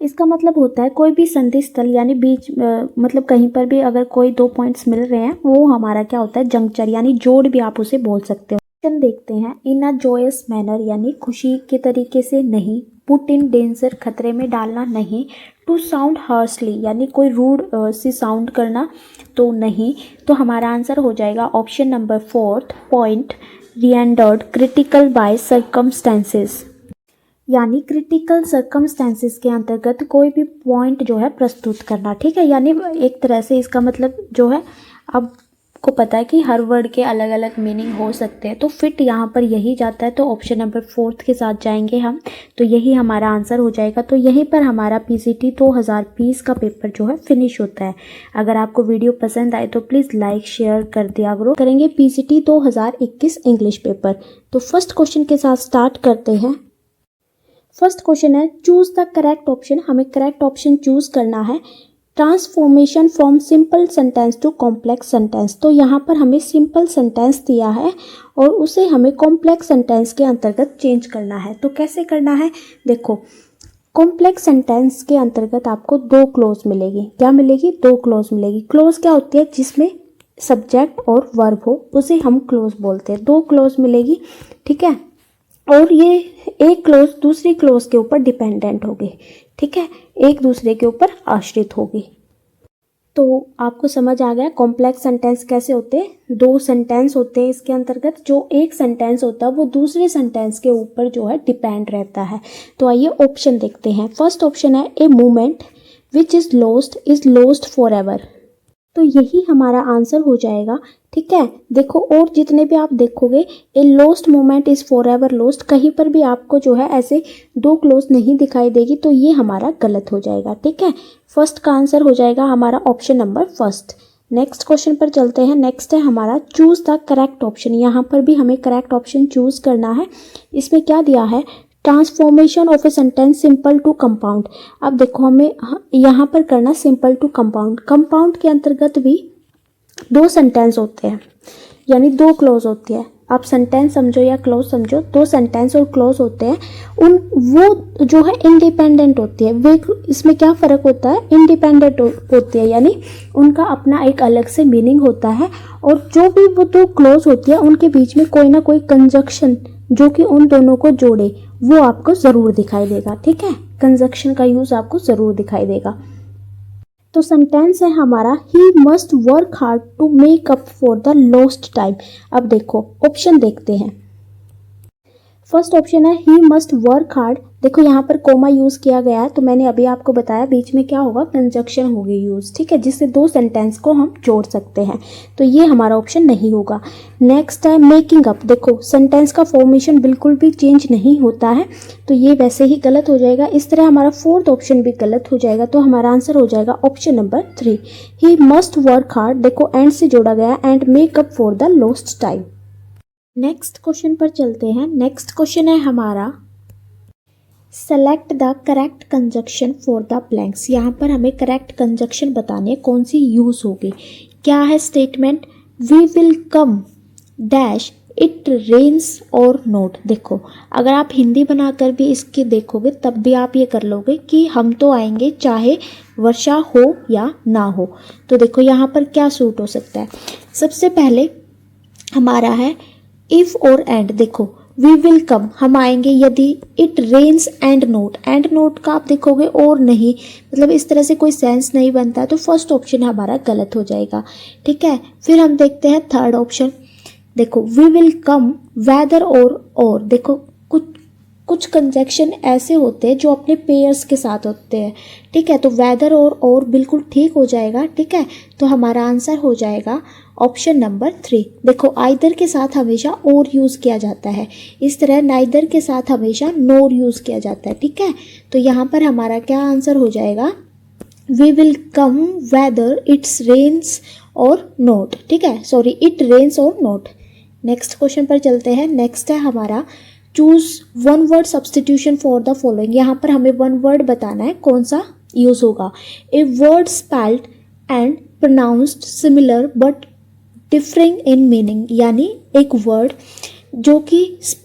इसका मतलब होता है कोई भी संधि स्थल यानी बीच मतलब कहीं पर भी अगर कोई दो पॉइंट्स मिल रहे हैं वो हमारा क्या होता है जंक्चर यानी जोड़ भी आप उसे बोल सकते हो। क्वेश्चन देखते हैं इन अ जॉयस मैनर यानी खुशी के तरीके से नहीं, पुट इन डेंजर खतरे में डालना नहीं, टू साउंड हार्शली यानी कोई रूड सी साउंड करना तो नहीं। तो हमारा आंसर हो जाएगा option number 4 point rendered critical by circumstances, यानी क्रिटिकल सर्कमस्टेंसेस के अंतर्गत कोई भी पॉइंट जो है प्रस्तुत करना। ठीक है, यानी एक तरह से इसका मतलब जो है आपको पता है कि हर वर्ड के अलग अलग मीनिंग हो सकते हैं, तो फिट यहाँ पर यही जाता है, तो ऑप्शन नंबर 4 के साथ जाएंगे हम, तो यही हमारा आंसर हो जाएगा। तो यहीं पर हमारा PCT 2020 का पेपर जो है फिनिश होता है। अगर आपको वीडियो पसंद आए तो प्लीज़ लाइक शेयर कर दिया करो। करेंगे PCT 2021 इंग्लिश पेपर। तो फर्स्ट क्वेश्चन के साथ स्टार्ट करते हैं। फर्स्ट क्वेश्चन है चूज द करेक्ट ऑप्शन, हमें करेक्ट ऑप्शन चूज करना है। Transformation from simple sentence to complex sentence, तो यहाँ पर हमें सिंपल सेंटेंस दिया है और उसे हमें कॉम्प्लेक्स सेंटेंस के अंतर्गत चेंज करना है। तो कैसे करना है, देखो कॉम्प्लेक्स सेंटेंस के अंतर्गत आपको 2 क्लोज मिलेगी। क्या मिलेगी, 2 क्लोज मिलेगी। क्लोज क्या होती है, जिसमें सब्जेक्ट और वर्ब हो उसे हम क्लोज बोलते हैं। 2 क्लोज मिलेगी, ठीक है, और ये एक क्लोज दूसरी क्लोज के ऊपर डिपेंडेंट होगी। ठीक है, एक दूसरे के ऊपर आश्रित होगी। तो आपको समझ आ गया कॉम्प्लेक्स सेंटेंस कैसे होते हैं। 2 सेंटेंस होते हैं इसके अंतर्गत, जो एक सेंटेंस होता है वो दूसरे सेंटेंस के ऊपर जो है डिपेंड रहता है। तो आइए ऑप्शन देखते हैं। फर्स्ट ऑप्शन है a moment which is lost for ever, तो यही हमारा आंसर हो जाएगा। ठीक है, देखो और जितने भी आप देखोगे a lost moment is for ever lost, कहीं पर भी आपको जो है ऐसे 2 क्लोज नहीं दिखाई देगी, तो ये हमारा गलत हो जाएगा। ठीक है, फर्स्ट का आंसर हो जाएगा हमारा option number first. Next question पर चलते हैं। नेक्स्ट है हमारा चूज द करेक्ट ऑप्शन, यहाँ पर भी हमें करेक्ट ऑप्शन चूज करना है। इसमें क्या दिया है, transformation of a sentence simple to compound. अब देखो हमें यहाँ पर करना सिंपल टू कंपाउंड। कंपाउंड के अंतर्गत भी 2 सेंटेंस होते हैं यानी 2 क्लोज होती है। आप सेंटेंस समझो या क्लोज समझो, 2 सेंटेंस और क्लोज होते हैं, उन वो जो है इंडिपेंडेंट होती है। वे इसमें क्या फ़र्क होता है, इंडिपेंडेंट होती है यानी उनका अपना एक अलग से मीनिंग होता है, और जो भी वो 2 क्लोज होती है उनके बीच में कोई ना कोई कंजक्शन जो कि उन दोनों को जोड़े वो आपको ज़रूर दिखाई देगा। ठीक है, कंजक्शन का यूज़ आपको ज़रूर दिखाई देगा। तो सेंटेंस है हमारा he must work hard to make up for the lost time. अब देखो ऑप्शन देखते हैं। फर्स्ट ऑप्शन है ही मस्ट वर्क हार्ड, देखो यहाँ पर कोमा यूज़ किया गया है, तो मैंने अभी आपको बताया बीच में क्या होगा, कंजक्शन होगी यूज़। ठीक है, जिससे 2 सेंटेंस को हम जोड़ सकते हैं, तो ये हमारा ऑप्शन नहीं होगा। नेक्स्ट है मेकिंग अप, देखो सेंटेंस का फॉर्मेशन बिल्कुल भी चेंज नहीं होता है, तो ये वैसे ही गलत हो जाएगा। इस तरह हमारा 4th ऑप्शन भी गलत हो जाएगा, तो हमारा आंसर हो जाएगा ऑप्शन नंबर 3 ही मस्ट वर्क हार्ड, देखो एंड से जोड़ा गया and make up for the lost time. Next question पर चलते हैं। नेक्स्ट क्वेश्चन है हमारा select the correct conjunction for the blanks, यहाँ पर हमें करेक्ट कंजक्शन बताने कौन सी यूज़ होगी। क्या है statement, we will come dash it rains or not. देखो अगर आप हिंदी बनाकर भी इसकी देखोगे तब भी आप ये कर लोगे कि हम तो आएंगे चाहे वर्षा हो या ना हो। तो देखो यहाँ पर क्या सूट हो सकता है, सबसे पहले हमारा है इफ़ और एंड। देखो वी विल कम, हम आएंगे यदि इट रेन्स एंड नोट का आप देखोगे और नहीं, मतलब इस तरह से कोई सेंस नहीं बनता, तो फर्स्ट ऑप्शन हमारा गलत हो जाएगा। ठीक है, फिर हम देखते हैं थर्ड ऑप्शन। देखो वी विल कम वेदर और देखो कुछ कंजक्शन ऐसे होते हैं जो अपने पेयर्स के साथ होते हैं। ठीक है, तो वेदर और बिल्कुल ठीक हो जाएगा। ठीक है, तो हमारा आंसर हो जाएगा ऑप्शन नंबर 3। देखो आइदर के साथ हमेशा और यूज़ किया जाता है, इस तरह नाइदर के साथ हमेशा नोर यूज़ किया जाता है। ठीक है, तो यहाँ पर हमारा क्या आंसर हो जाएगा, we will come whether it's rains or not. ठीक है, sorry it rains or not. Next question पर चलते हैं। नेक्स्ट है हमारा choose one word substitution for the following. यहाँ पर हमें वन वर्ड बताना है कौन सा यूज होगा। A word spelled and pronounced similar but differing in meaning, यानी एक वर्ड जो कि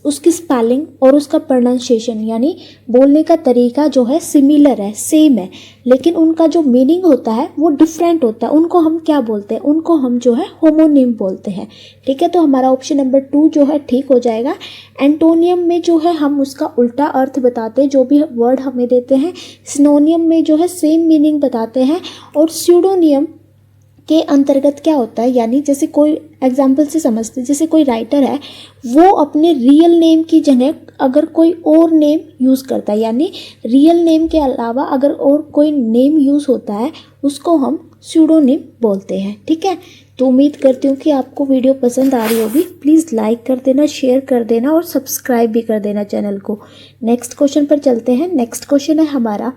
उसकी स्पेलिंग और उसका प्रोनाउंसिएशन यानी बोलने का तरीका जो है सिमिलर है, सेम है, लेकिन उनका जो मीनिंग होता है वो डिफरेंट होता है। उनको हम क्या बोलते हैं? उनको हम जो है होमोनिम बोलते हैं। ठीक है, तो हमारा ऑप्शन नंबर 2 जो है ठीक हो जाएगा। एंटोनियम में जो है हम उसका उल्टा अर्थ बताते हैं, जो भी वर्ड हमें देते हैं। सिनोनियम में जो है सेम मीनिंग बताते हैं। और स्यूडोनियम के अंतर्गत क्या होता है, यानी जैसे कोई एग्जाम्पल से समझते, जैसे कोई राइटर है वो अपने रियल नेम की जगह अगर कोई और नेम यूज़ करता है, यानी रियल नेम के अलावा अगर और कोई नेम यूज़ होता है, उसको हम स्यूडोनिम बोलते हैं। ठीक है, तो उम्मीद करती हूँ कि आपको वीडियो पसंद आ रही होगी। प्लीज़ लाइक कर देना, शेयर कर देना और सब्सक्राइब भी कर देना चैनल को। नेक्स्ट क्वेश्चन पर चलते हैं। नेक्स्ट क्वेश्चन है हमारा,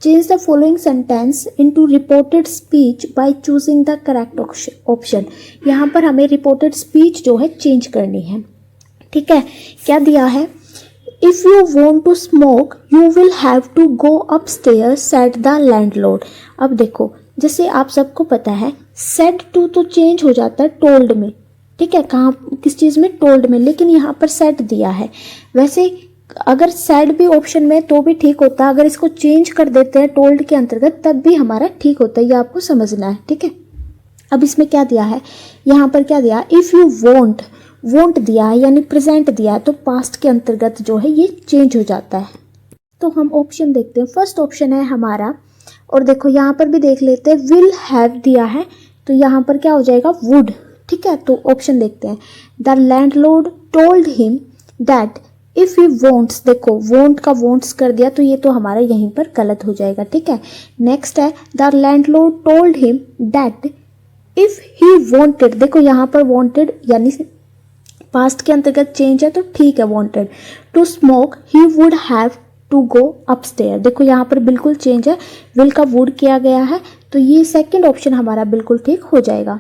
change the following sentence into reported speech by choosing the correct option. यहाँ पर हमें रिपोर्टेड स्पीच जो है चेंज करनी है। ठीक है, क्या दिया है? If you want to smoke you will have to go upstairs said the landlord. अब देखो, जैसे आप सबको पता है सेड टू तो चेंज हो जाता है टोल्ड में। ठीक है, कहाँ किस चीज़ में? टोल्ड में, लेकिन यहाँ पर सेड दिया है। वैसे अगर सेड भी ऑप्शन में तो भी ठीक होता है, अगर इसको चेंज कर देते हैं टोल्ड के अंतर्गत तब भी हमारा ठीक होता है, ये आपको समझना है। ठीक है, अब इसमें क्या दिया है? यहाँ पर क्या दिया? इफ़ यू वॉन्ट, वॉन्ट दिया है यानी प्रेजेंट दिया है, तो पास्ट के अंतर्गत जो है ये चेंज हो जाता है। तो हम ऑप्शन देखते हैं। फर्स्ट ऑप्शन है हमारा, और देखो यहाँ पर भी देख लेते हैं, विल हैव दिया है तो यहाँ पर क्या हो जाएगा? वुड। ठीक है, तो ऑप्शन देखते हैं। The landlord told him that if he wants, देखो वॉन्ट का वॉन्ट्स कर दिया तो ये तो हमारा यहीं पर गलत हो जाएगा। ठीक है, नेक्स्ट है the landlord told him that if he wanted, देखो यहाँ पर वॉन्टेड यानी पास्ट के अंतर्गत चेंज है तो ठीक है, wanted to smoke he would have to go upstair. देखो यहाँ पर बिल्कुल चेंज है, विल का वुड किया गया है, तो ये सेकंड ऑप्शन हमारा बिल्कुल ठीक हो जाएगा।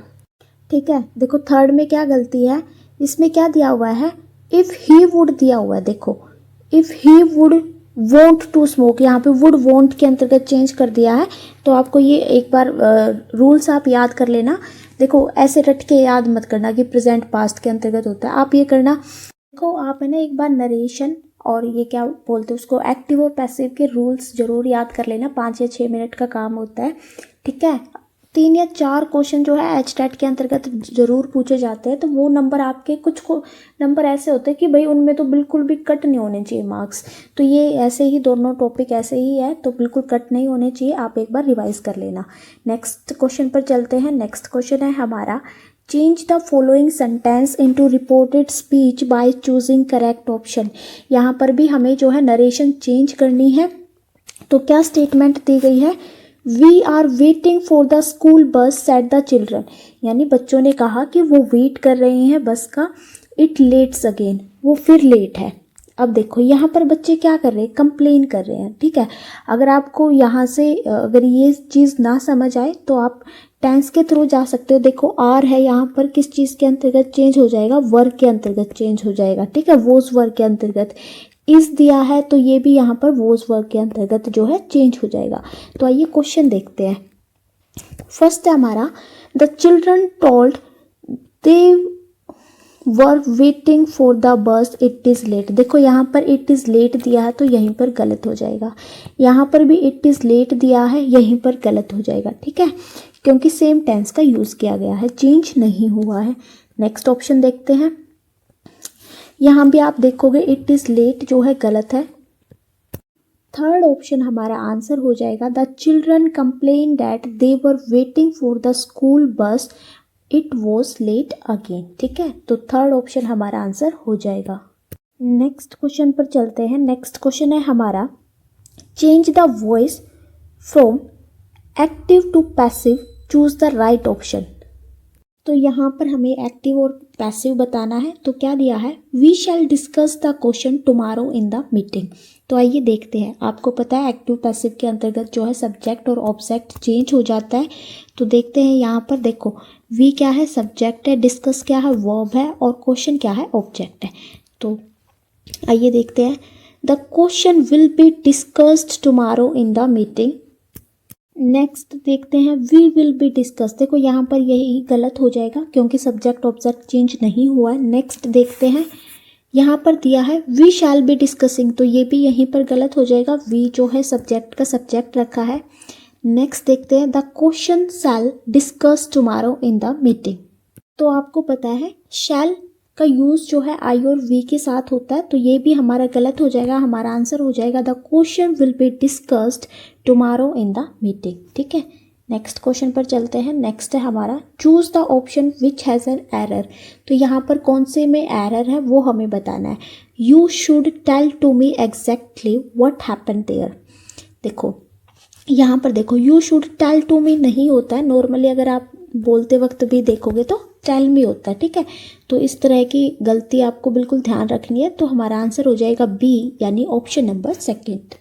ठीक है, देखो थर्ड में क्या गलती है? इसमें क्या दिया हुआ है? इफ़ ही वुड दिया हुआ है। देखो if he would want to smoke, यहाँ पे वुड वॉन्ट के अंतर्गत चेंज कर दिया है। तो आपको ये एक बार रूल्स आप याद कर लेना। देखो ऐसे रट के याद मत करना कि प्रेजेंट पास्ट के अंतर्गत होता है, आप ये करना। देखो आप है ना एक बार नरेशन और ये क्या बोलते हैं उसको, एक्टिव और पैसिव के रूल्स जरूर याद कर लेना। 5 या 6 मिनट का काम होता है। ठीक है, 3 या 4 क्वेश्चन जो है एचटेट के अंतर्गत जरूर पूछे जाते हैं। तो वो नंबर आपके कुछ को नंबर ऐसे होते हैं कि भाई उनमें तो बिल्कुल भी कट नहीं होने चाहिए मार्क्स। तो ये ऐसे ही दोनों टॉपिक ऐसे ही है, तो बिल्कुल कट नहीं होने चाहिए, आप एक बार रिवाइज कर लेना। नेक्स्ट क्वेश्चन पर चलते हैं। नेक्स्ट क्वेश्चन है हमारा, change the following sentence into reported speech by choosing correct option. यहाँ पर भी हमें जो है नरेशन चेंज करनी है। तो क्या स्टेटमेंट दी गई है? We are waiting for the school bus said the children, यानी बच्चों ने कहा कि वो वेट कर रहे हैं बस का। इट लेट्स अगेन, वो फिर लेट है। अब देखो यहाँ पर बच्चे क्या कर रहे हैं? कंप्लेन कर रहे हैं। ठीक है, अगर आपको यहाँ से अगर ये चीज़ ना समझ आए तो आप टेंस के थ्रू जा सकते हो। देखो आर है यहाँ पर किस चीज़ के अंतर्गत चेंज हो जाएगा? वर्ग के अंतर्गत चेंज हो जाएगा। ठीक है, वोज वर्ग के अंतर्गत। इस दिया है तो ये भी यहाँ पर वोज वर्ग के अंतर्गत जो है चेंज हो जाएगा। तो आइए क्वेश्चन देखते हैं। फर्स्ट है हमारा, the children told they were waiting for the bus it is late. देखो यहाँ पर इट इज़ लेट दिया है तो यहीं पर गलत हो जाएगा। यहाँ पर भी इट इज़ लेट दिया है, यहीं पर गलत हो जाएगा। ठीक है, क्योंकि सेम टेंस का यूज़ किया गया है, चेंज नहीं हुआ है। नेक्स्ट ऑप्शन देखते हैं। यहाँ भी आप देखोगे इट इज़ लेट जो है गलत है। थर्ड ऑप्शन हमारा आंसर हो जाएगा, the children complain that they were waiting for the school bus it was late again. ठीक है, तो थर्ड ऑप्शन हमारा आंसर हो जाएगा। नेक्स्ट क्वेश्चन पर चलते हैं। नेक्स्ट क्वेश्चन है हमारा, change the voice from active to passive, choose the right option. तो यहाँ पर हमें एक्टिव और पैसिव बताना है। तो क्या दिया है? We shall discuss the question tomorrow in the meeting. तो आइए देखते हैं। आपको पता है एक्टिव पैसिव के अंतर्गत जो है सब्जेक्ट और ऑब्जेक्ट चेंज हो जाता है। तो देखते हैं यहाँ पर, देखो वी क्या है? सब्जेक्ट है, डिस्कस क्या है? वर्ब है, और क्वेश्चन क्या है? ऑब्जेक्ट है। तो आइए देखते हैं। The question will be discussed tomorrow in the meeting. Next देखते हैं वी विल बी डिस्कस। देखो यहाँ पर यही गलत हो जाएगा क्योंकि सब्जेक्ट ऑब्जेक्ट चेंज नहीं हुआ है। नेक्स्ट देखते हैं, यहाँ पर दिया है वी शैल बी डिस्कसिंग, तो ये भी यहीं पर गलत हो जाएगा। वी जो है सब्जेक्ट का सब्जेक्ट रखा है। नेक्स्ट देखते हैं the question shall discuss tomorrow in the meeting. तो आपको पता है शैल का यूज़ जो है आई और वी के साथ होता है, तो ये भी हमारा गलत हो जाएगा। हमारा आंसर हो जाएगा the question will be discussed tomorrow in the meeting. ठीक है, नेक्स्ट क्वेश्चन पर चलते हैं। नेक्स्ट है हमारा choose the option which has an error. तो यहाँ पर कौन से में एरर है वो हमें बताना है। You should tell to me exactly what happen there. देखो यहाँ पर देखो you should tell to me नहीं होता है। नॉर्मली अगर आप बोलते वक्त भी देखोगे तो टेल मी होता है। ठीक है, तो इस तरह की गलती आपको बिल्कुल ध्यान रखनी है। तो हमारा आंसर हो जाएगा बी, यानी option number second.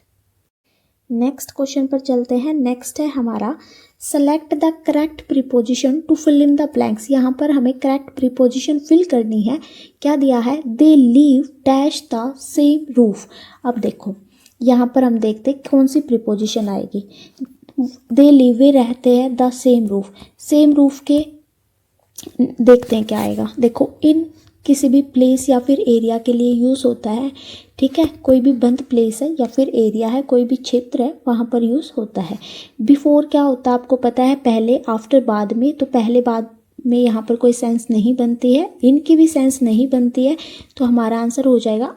Next question पर चलते हैं। नेक्स्ट है हमारा select the correct preposition to fill in the blanks. यहाँ पर हमें करेक्ट प्रीपोजिशन फिल करनी है। क्या दिया है, they live dash the same roof. अब देखो यहाँ पर हम देखते हैं कौन सी प्रीपोजिशन आएगी। दे लीव, वे रहते हैं the same roof. Same roof के देखते हैं क्या आएगा। देखो इन किसी भी प्लेस या फिर एरिया के लिए यूज़ होता है। ठीक है, कोई भी बंद प्लेस है या फिर एरिया है, कोई भी क्षेत्र है, वहाँ पर यूज़ होता है। बिफोर क्या होता है आपको पता है, पहले, आफ्टर बाद में। तो पहले बाद में यहाँ पर कोई सेंस नहीं बनती है, इनकी भी सेंस नहीं बनती है। तो हमारा आंसर हो जाएगा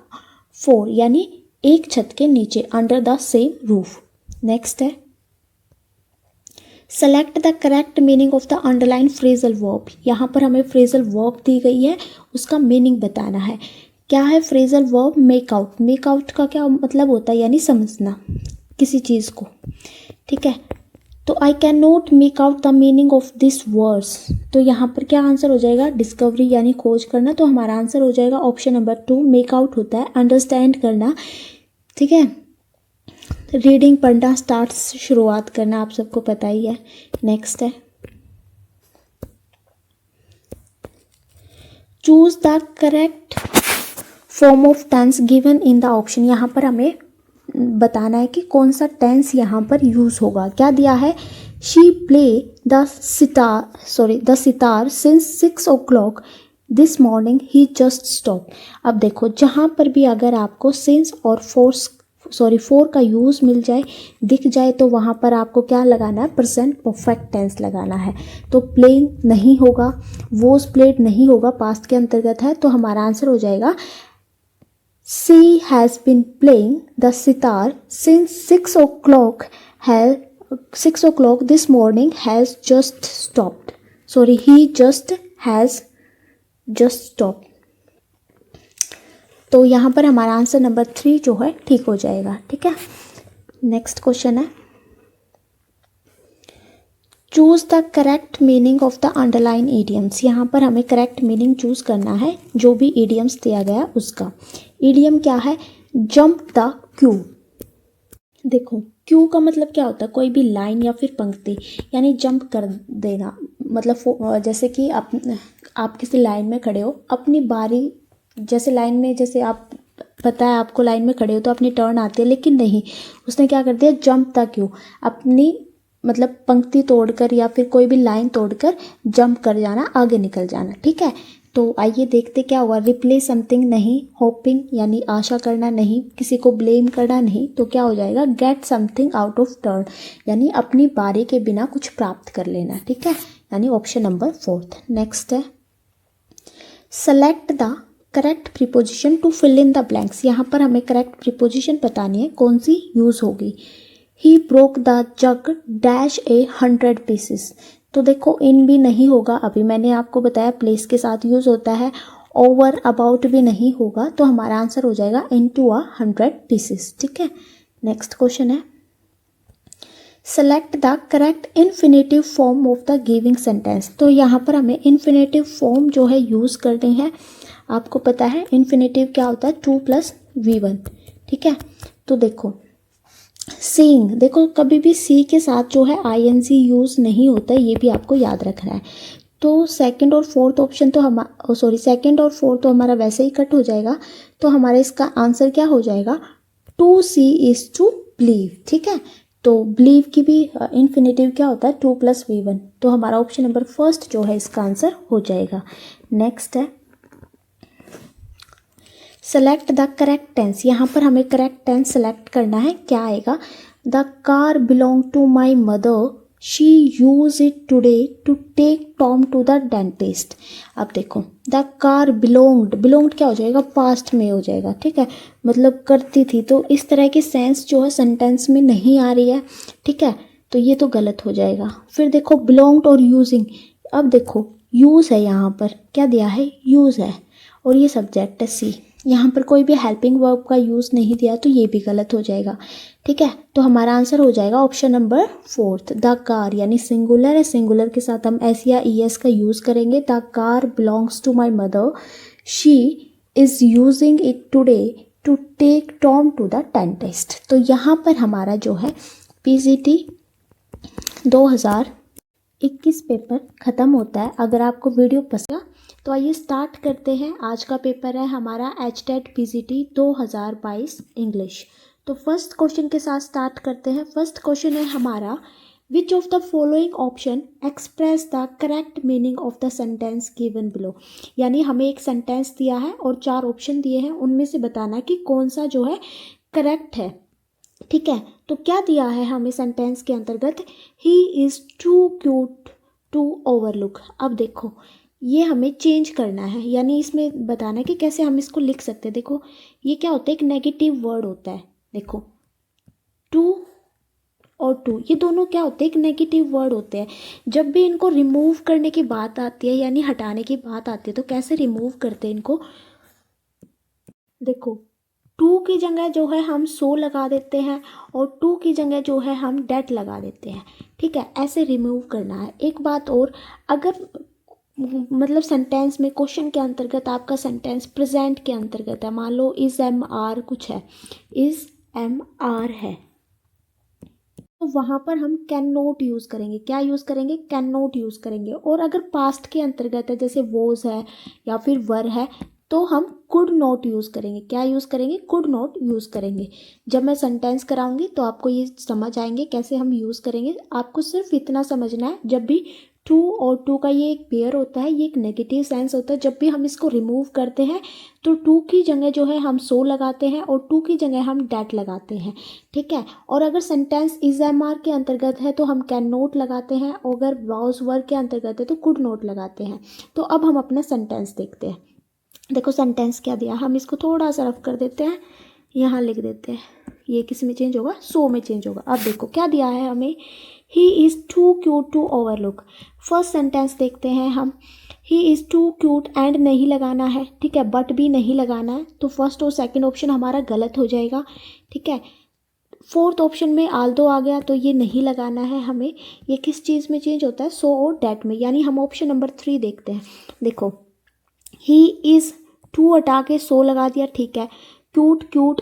4, यानी एक छत के नीचे, under the same roof. Next है select the correct meaning of the underline phrasal verb. यहाँ पर हमें फ्रेजल वर्ब दी गई है, उसका मीनिंग बताना है। क्या है phrasal verb, make out. Make out का क्या मतलब होता है, यानी समझना किसी चीज़ को। ठीक है, तो I can not make out the meaning of this words. तो यहाँ पर क्या आंसर हो जाएगा, डिस्कवरी यानी खोज करना। तो हमारा आंसर हो जाएगा ऑप्शन नंबर 2। मेक आउट होता है अंडरस्टैंड करना। ठीक है, रीडिंग पढ़ना, स्टार्ट शुरुआत करना, आप सबको पता ही है। नेक्स्ट है choose the correct form of tense given in the option. यहाँ पर हमें बताना है कि कौन सा टेंस यहाँ पर यूज होगा। क्या दिया है, she play the sitar since 6 o'clock this morning he just stop. अब देखो जहाँ पर भी अगर आपको सिंस और फोर का यूज़ मिल जाए, दिख जाए, तो वहाँ पर आपको क्या लगाना है, प्रेजेंट परफेक्ट टेंस लगाना है। तो प्लेइंग नहीं होगा, वॉज प्लेड नहीं होगा, पास्ट के अंतर्गत है। तो हमारा आंसर हो जाएगा she has been playing the sitar since 6 o'clock this morning has just stopped. He just has just stop. तो यहाँ पर हमारा आंसर नंबर 3 जो है ठीक हो जाएगा। ठीक है, नेक्स्ट क्वेश्चन है choose the correct meaning of the underline idioms. यहाँ पर हमें करेक्ट मीनिंग चूज करना है, जो भी ईडियम्स दिया गया उसका। ईडियम क्या है, जंप द क्यू। देखो क्यू का मतलब क्या होता है, कोई भी लाइन या फिर पंक्ति, यानी जंप कर देना। मतलब जैसे कि आप किसी लाइन में खड़े हो, अपनी बारी, जैसे लाइन में, जैसे आप पता है आपको लाइन में खड़े हो तो अपनी टर्न आती है, लेकिन नहीं, उसने क्या कर दिया, जंप द क्यू। अपनी मतलब पंक्ति तोड़कर या फिर कोई भी लाइन तोड़कर जंप कर जाना, आगे निकल जाना। ठीक है, तो आइए देखते क्या हुआ। रिप्लेस समथिंग नहीं, होपिंग यानी आशा करना नहीं, किसी को ब्लेम करना नहीं, तो क्या हो जाएगा, get something out of turn, यानी अपनी बारी के बिना कुछ प्राप्त कर लेना। ठीक है, यानी ऑप्शन नंबर 4। नेक्स्ट है select the correct preposition to fill in the blanks. यहाँ पर हमें करेक्ट प्रीपोजिशन बतानी है, कौन सी यूज़ होगी। He broke the jug dash 100 pieces। तो देखो इन भी नहीं होगा, अभी मैंने आपको बताया प्लेस के साथ यूज़ होता है। ओवर अबाउट भी नहीं होगा, तो हमारा आंसर हो जाएगा into 100 pieces। ठीक है, नेक्स्ट क्वेश्चन है select the correct infinitive form of the giving sentence. तो यहाँ पर हमें इन्फिनेटिव फॉर्म जो है यूज़ करनी है। आपको पता है इन्फिनेटिव क्या होता है, 2 + V1। ठीक है, तो देखो सीइंग, देखो कभी भी सी के साथ जो है ING यूज़ नहीं होता है, ये भी आपको याद रखना है। तो सेकंड और फोर्थ ऑप्शन तो सेकंड और फोर्थ तो हमारा वैसे ही कट हो जाएगा। तो हमारा इसका आंसर क्या हो जाएगा, to see is to believe. ठीक है, तो बिलीव की भी इन्फिनेटिव क्या होता है, 2+V1। तो हमारा ऑप्शन नंबर फर्स्ट जो है इसका आंसर हो जाएगा। नेक्स्ट है सेलेक्ट द करेक्ट टेंस। यहाँ पर हमें करेक्ट टेंस सेलेक्ट करना है। क्या आएगा, the car belong to my mother, she use it today to take Tom to the dentist. अब देखो द कार बिलोंग्ड क्या हो जाएगा, पास्ट में हो जाएगा। ठीक है, मतलब करती थी। तो इस तरह की सेंस जो है सेंटेंस में नहीं आ रही है। ठीक है, तो ये तो गलत हो जाएगा। फिर देखो बिलोंग्ड और यूजिंग। अब देखो यूज़ है, यहाँ पर क्या दिया है, यूज़ है और ये सब्जेक्ट है सी। यहाँ पर कोई भी हेल्पिंग वर्ब का यूज़ नहीं दिया, तो ये भी गलत हो जाएगा। ठीक है, तो हमारा आंसर हो जाएगा option number fourth, the car. यानी सिंगुलर है, सिंगुलर के साथ हम एस या ई एस का यूज़ करेंगे। The car belongs to my mother, she is using it today to take Tom to the dentist. तो यहाँ पर हमारा जो है PGT 2021 पेपर ख़त्म होता है। अगर आपको वीडियो पसंद तो आइए स्टार्ट करते हैं। आज का पेपर है हमारा HTET PGT 2022 इंग्लिश। तो फर्स्ट क्वेश्चन के साथ स्टार्ट करते हैं। फर्स्ट क्वेश्चन है हमारा, which of the following option express the correct meaning of the sentence given below. यानी हमें एक सेंटेंस दिया है और 4 ऑप्शन दिए हैं, उनमें से बताना कि कौन सा जो है करेक्ट है। ठीक है, तो क्या दिया है हमें सेंटेंस के अंतर्गत, he is too cute to overlook. अब देखो ये हमें चेंज करना है, यानी इसमें बताना है कि कैसे हम इसको लिख सकते हैं। देखो ये क्या होता है, एक नेगेटिव वर्ड होता है। देखो टू और टू ये दोनों क्या होते हैं, एक नेगेटिव वर्ड होते हैं। जब भी इनको रिमूव करने की बात आती है, यानी हटाने की बात आती है, तो कैसे रिमूव करते हैं इनको। देखो टू की जगह जो है हम सो लगा देते हैं और टू की जगह जो है हम डेट लगा देते हैं। ठीक है, ऐसे रिमूव करना है। एक बात और, अगर मतलब सेंटेंस में क्वेश्चन के अंतर्गत आपका सेंटेंस प्रेजेंट के अंतर्गत है, मान लो इज़ एम आर कुछ है, इज़ एम आर है, तो वहाँ पर हम कैन नोट यूज़ करेंगे। क्या यूज़ करेंगे, कैन नोट यूज़ करेंगे। और अगर पास्ट के अंतर्गत है, जैसे वोज है या फिर वर है, तो हम कुड नॉट यूज़ करेंगे। क्या यूज़ करेंगे, कुड नॉट यूज़ करेंगे। जब मैं सेंटेंस कराऊंगी तो आपको ये समझ आएंगे कैसे हम यूज़ करेंगे। आपको सिर्फ इतना समझना है, जब भी टू और टू का ये एक पेयर होता है, ये एक नेगेटिव सेंस होता है। जब भी हम इसको रिमूव करते हैं तो टू की जगह जो है हम सो लगाते हैं और टू की जगह हम डेट लगाते हैं। ठीक है, और अगर सेंटेंस इज एम आर के अंतर्गत है तो हम कैन नोट लगाते हैं, और अगर वाउज वर्ग के अंतर्गत है तो कुड नोट लगाते हैं। तो अब हम अपना सेंटेंस देखते हैं। देखो सेंटेंस क्या दिया, हम इसको थोड़ा सा रफ कर देते हैं, यहाँ लिख देते हैं। ये किस में चेंज होगा, सो में चेंज होगा। अब देखो क्या दिया है हमें, he is too cute to overlook. First sentence देखते हैं हम, he is too cute and नहीं लगाना है। ठीक है, बट भी नहीं लगाना है, तो फर्स्ट और सेकंड ऑप्शन हमारा गलत हो जाएगा। ठीक है, फोर्थ ऑप्शन में आल्दो आ गया, तो ये नहीं लगाना है हमें। ये किस चीज़ में चेंज होता है, सो और डेट में। यानी हम ऑप्शन नंबर 3 देखते हैं। देखो ही इज़ टू हटा के सो लगा दिया, ठीक है। क्यूट क्यूट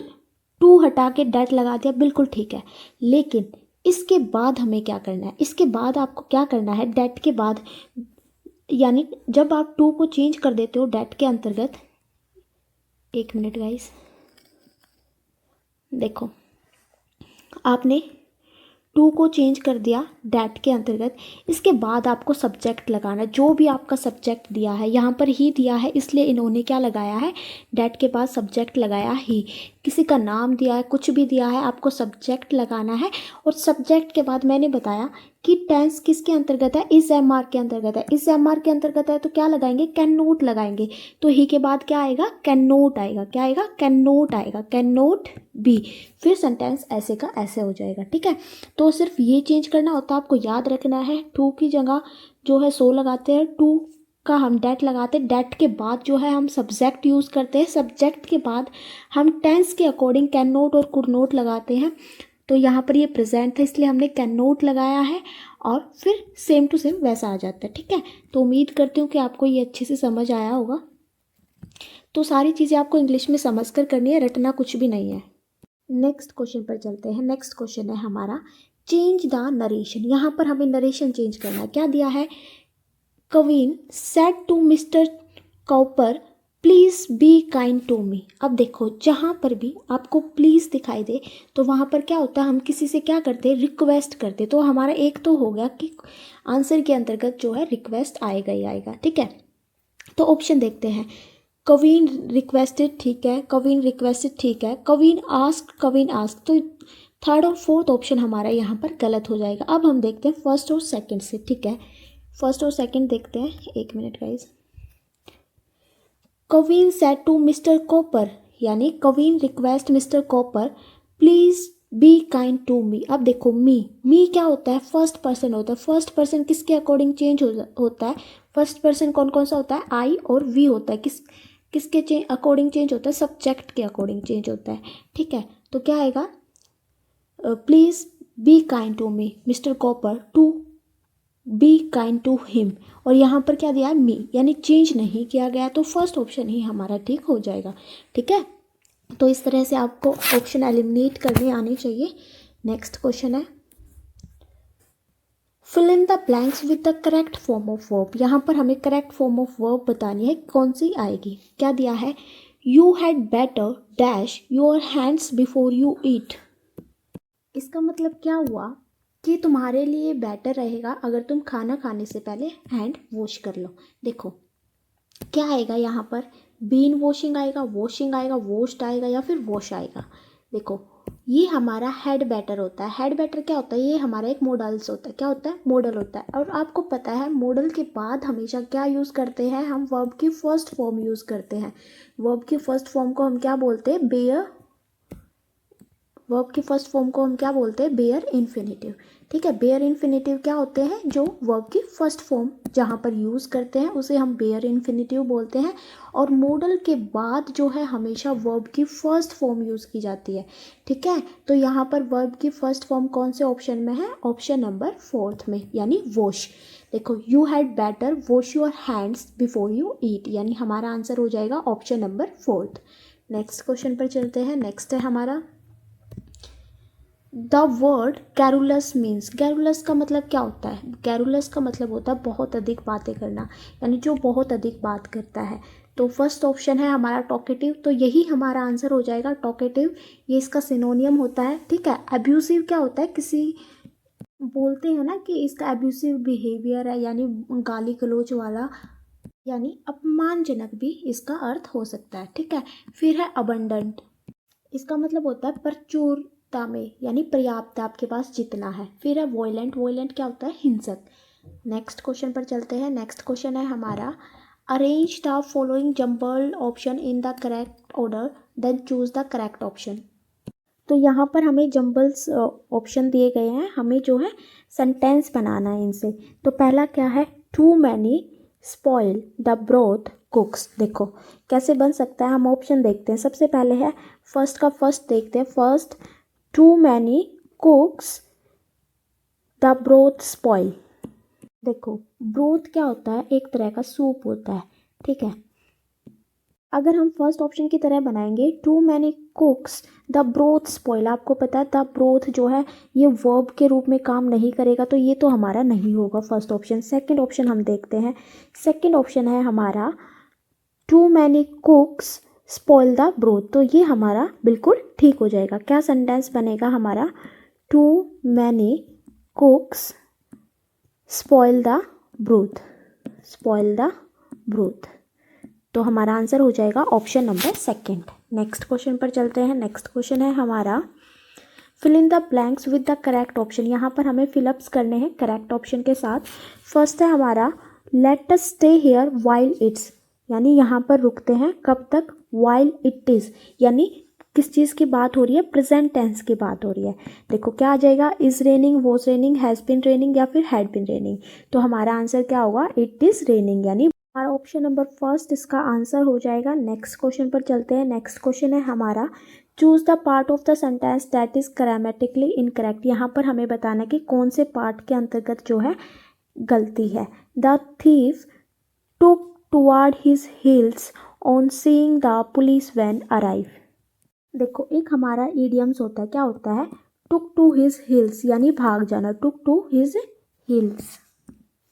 टू हटा के डेट लगा दिया, बिल्कुल ठीक है। लेकिन इसके बाद हमें क्या करना है, इसके बाद आपको क्या करना है, डेट के बाद, यानी जब आप टू को चेंज कर देते हो डेट के अंतर्गत, एक मिनट गाइस, देखो आपने टू को चेंज कर दिया डेट के अंतर्गत, इसके बाद आपको सब्जेक्ट लगाना। जो भी आपका सब्जेक्ट दिया है, यहाँ पर ही दिया है इसलिए इन्होंने क्या लगाया है, डेट के बाद सब्जेक्ट लगाया ही। किसी का नाम दिया है, कुछ भी दिया है, आपको सब्जेक्ट लगाना है। और सब्जेक्ट के बाद मैंने बताया कि टेंस किसके अंतर्गत है, इस एम आर के अंतर्गत है। इस एम आर के अंतर्गत है तो क्या लगाएंगे, कैन नोट लगाएंगे। तो ही के बाद क्या आएगा, कैन नोट आएगा। क्या आएगा, कैन नोट आएगा, कैन नोट बी। फिर सेंटेंस ऐसे का ऐसे हो जाएगा। ठीक है, तो सिर्फ ये चेंज करना होता है, आपको याद रखना है। टू की जगह जो है सो लगाते हैं, टू का हम डेट लगाते हैं, डेट के बाद जो है हम सब्जेक्ट यूज़ करते हैं, सब्जेक्ट के बाद हम टेंस के अकॉर्डिंग कैन नोट और कुड नोट लगाते हैं। तो यहाँ पर ये प्रेजेंट था इसलिए हमने कैन नोट लगाया है, और फिर सेम टू सेम वैसा आ जाता है। ठीक है, तो उम्मीद करती हूँ कि आपको ये अच्छे से समझ आया होगा। तो सारी चीज़ें आपको इंग्लिश में समझ कर करनी है, रटना कुछ भी नहीं है। नेक्स्ट क्वेश्चन पर चलते हैं। नेक्स्ट क्वेश्चन है हमारा, चेंज द नरेशन। यहाँ पर हमें नरेशन चेंज करना है। क्या दिया है, queen said to Mister Copper please be kind to me. अब देखो जहाँ पर भी आपको प्लीज़ दिखाई दे तो वहाँ पर क्या होता है, हम किसी से क्या करते हैं, रिक्वेस्ट करते। तो हमारा एक तो हो गया कि आंसर के अंतर्गत जो है रिक्वेस्ट आएगा ही आएगा, ठीक है। तो ऑप्शन देखते हैं, कवीन रिक्वेस्टेड ठीक है, कवीन रिक्वेस्टेड ठीक है, कवीन आस्क। तो थर्ड और फोर्थ ऑप्शन हमारा यहाँ पर गलत हो जाएगा। अब हम देखते हैं फर्स्ट और सेकंड से, ठीक है। फर्स्ट और सेकंड देखते हैं, एक minute guys. Queen said to Mister Copper, यानी queen request Mister Copper please be kind to me. अब देखो मी क्या होता है, फर्स्ट पर्सन होता है। फर्स्ट पर्सन किसके अकॉर्डिंग चेंज होता है, फर्स्ट पर्सन कौन कौन सा होता है, आई और वी होता है। किसके अकॉर्डिंग चेंज होता है, सब्जेक्ट के अकॉर्डिंग चेंज होता है, ठीक है। तो क्या आएगा, please be kind to me Mister Copper to be kind to him. और यहाँ पर क्या दिया है, मी, यानी चेंज नहीं किया गया। तो फर्स्ट ऑप्शन ही हमारा ठीक हो जाएगा, ठीक है। तो इस तरह से आपको ऑप्शन एलिमिनेट करने आने चाहिए। नेक्स्ट क्वेश्चन है, fill in the blanks with the correct form of verb. यहाँ पर हमें करेक्ट फॉर्म ऑफ वर्ब बतानी है, कौन सी आएगी। क्या दिया है, you had better dash your hands before you eat. इसका मतलब क्या हुआ कि तुम्हारे लिए बेटर रहेगा अगर तुम खाना खाने से पहले हैंड वॉश कर लो। देखो क्या आएगा यहाँ पर, बीन वॉशिंग आएगा, वॉशिंग आएगा, वॉश्ड आएगा या फिर वॉश आएगा। देखो ये हमारा हेड बेटर होता है। हेड बेटर क्या होता है, ये हमारा एक मॉडल्स होता है। क्या होता है, मॉडल होता है। और आपको पता है मॉडल के बाद हमेशा क्या यूज़ करते हैं, हम वर्ब की फर्स्ट फॉर्म यूज़ करते हैं। वर्ब की फर्स्ट फॉर्म को हम क्या बोलते हैं, वर्ब की फर्स्ट फॉर्म को हम क्या बोलते हैं, बेयर इन्फिनेटिव, ठीक है। बेयर इन्फिनेटिव क्या होते हैं, जो वर्ब की फर्स्ट फॉर्म जहाँ पर यूज़ करते हैं उसे हम बेयर इन्फिनेटिव बोलते हैं। और मॉडल के बाद जो है हमेशा वर्ब की फर्स्ट फॉर्म यूज़ की जाती है, ठीक है। तो यहाँ पर वर्ब की फर्स्ट फॉर्म कौन से ऑप्शन में है, ऑप्शन नंबर 4 में, यानी वॉश। देखो you had better wash your hands before you eat, यानी हमारा आंसर हो जाएगा ऑप्शन नंबर 4। नेक्स्ट क्वेश्चन पर चलते हैं। नेक्स्ट है हमारा, द वर्ड कैरुलस मीन्स। कैरुलस का मतलब क्या होता है, कैरुलस का मतलब होता है बहुत अधिक बातें करना, यानी जो बहुत अधिक बात करता है। तो फर्स्ट ऑप्शन है हमारा टॉकेटिव, तो यही हमारा आंसर हो जाएगा टॉकेटिव। ये इसका सिनोनियम होता है, ठीक है। अब्यूसिव क्या होता है, किसी बोलते हैं ना कि इसका अब्यूसिव बिहेवियर है, यानी गाली गलौज वाला, यानी अपमानजनक भी इसका अर्थ हो सकता है, ठीक है। फिर है अबंडेंट, इसका मतलब होता है प्रचुरता में, यानी पर्याप्त, आपके पास जितना है। फिर है वॉयलेंट, वॉयलेंट क्या होता है, हिंसक। नेक्स्ट क्वेश्चन पर चलते हैं। नेक्स्ट क्वेश्चन है हमारा, arrange the following jumbled option in the correct order then choose the correct option. तो यहाँ पर हमें जम्बल्स ऑप्शन दिए गए हैं, हमें जो है सेंटेंस बनाना है इनसे। तो पहला क्या है, too many spoil the broth cooks. देखो कैसे बन सकता है, हम ऑप्शन देखते हैं। सबसे पहले है फर्स्ट का फर्स्ट देखते हैं। First, too many cooks the broth spoil. देखो ब्रोथ क्या होता है, एक तरह का सूप होता है, ठीक है। अगर हम फर्स्ट ऑप्शन की तरह बनाएंगे, too many cooks the broth spoil, आपको पता है द ब्रोथ जो है ये वर्ब के रूप में काम नहीं करेगा, तो ये तो हमारा नहीं होगा फर्स्ट ऑप्शन। सेकंड ऑप्शन हम देखते हैं। सेकंड ऑप्शन है हमारा, too many cooks spoil the broth, तो ये हमारा बिल्कुल ठीक हो जाएगा। क्या सेंटेंस बनेगा हमारा, too many cooks spoil the broth, spoil the broth. तो हमारा आंसर हो जाएगा option number second. Next question पर चलते हैं। नेक्स्ट क्वेश्चन है हमारा, fill in the blanks with the correct option. यहाँ पर हमें फिलअप्स करने हैं करेक्ट ऑप्शन के साथ। फर्स्ट है हमारा, let us stay here while it's, यानी यहाँ पर रुकते हैं कब तक, वाइल इट इज़, यानी किस चीज़ की बात हो रही है, प्रेजेंट टेंस की बात हो रही है। देखो क्या आ जाएगा, is raining, was raining, has been raining या फिर हैड बिन रेनिंग। तो हमारा आंसर क्या होगा, इट इज़ रेनिंग, यानी हमारा ऑप्शन नंबर फर्स्ट इसका आंसर हो जाएगा। नेक्स्ट क्वेश्चन पर चलते हैं। नेक्स्ट क्वेश्चन है हमारा, choose the part of the sentence that is grammatically incorrect. यहाँ पर हमें बताना कि कौन से पार्ट के अंतर्गत जो है गलती है। The thief took toward his heels on seeing the police van arrive. देखो एक हमारा ईडियम्स होता है, क्या होता है, टुक टू हिज हील्स, यानी भाग जाना। टुक टू हिज हील्स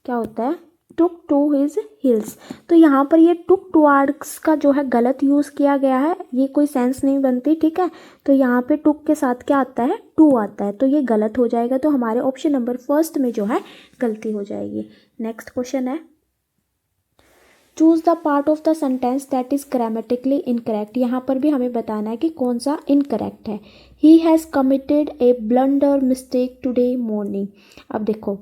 क्या होता है, टुक टू हिज हिल्स। तो यहाँ पर ये टुक टुवार्ड्स का जो है गलत यूज़ किया गया है, ये कोई सेंस नहीं बनती, ठीक है। तो यहाँ पे टुक के साथ क्या आता है, टू आता है, तो ये गलत हो जाएगा। तो हमारे ऑप्शन नंबर फर्स्ट में जो है गलती हो जाएगी। नेक्स्ट क्वेश्चन है, choose the part of the sentence that is grammatically incorrect. यहाँ पर भी हमें बताना है कि कौन सा इनकरेक्ट है। He has committed A blunder mistake today morning. अब देखो,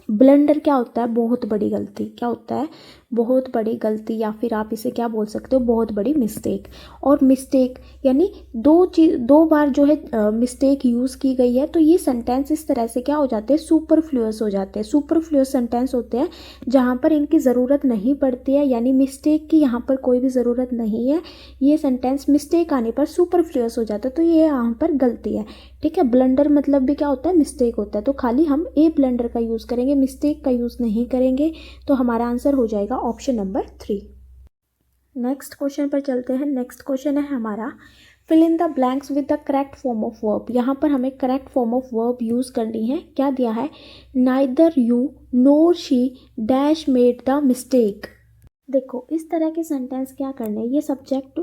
ब्लंडर क्या होता है, बहुत बड़ी गलती, क्या होता है, बहुत बड़ी गलती, या फिर आप इसे क्या बोल सकते हो, बहुत बड़ी मिस्टेक। और मिस्टेक यानी दो बार जो है मिस्टेक यूज़ की गई है, तो ये सेंटेंस इस तरह से क्या हो जाते हैं, सुपरफ्लुअस हो जाते हैं। सुपरफ्लुअस सेंटेंस होते हैं जहाँ पर इनकी ज़रूरत नहीं पड़ती है, यानी मिस्टेक की यहाँ पर कोई भी ज़रूरत नहीं है। ये सेंटेंस मिस्टेक आने पर सुपरफ्लुअस हो जाता है, तो ये यहाँ पर गलती है, ठीक है। ब्लंडर मतलब भी क्या होता है, मिस्टेक होता है। तो खाली हम ए ब्लंडर का यूज़ करेंगे, मिस्टेक का यूज़ नहीं करेंगे। तो हमारा आंसर हो जाएगा ऑप्शन नंबर 3। नेक्स्ट क्वेश्चन पर चलते हैं। नेक्स्ट क्वेश्चन है हमारा, fill in the blanks with the correct form of verb. यहाँ पर हमें correct form of verb use करनी है। क्या दिया है, neither you nor she dash made the mistake. देखो, इस तरह के सेंटेंस क्या करने हैं, ये सब्जेक्ट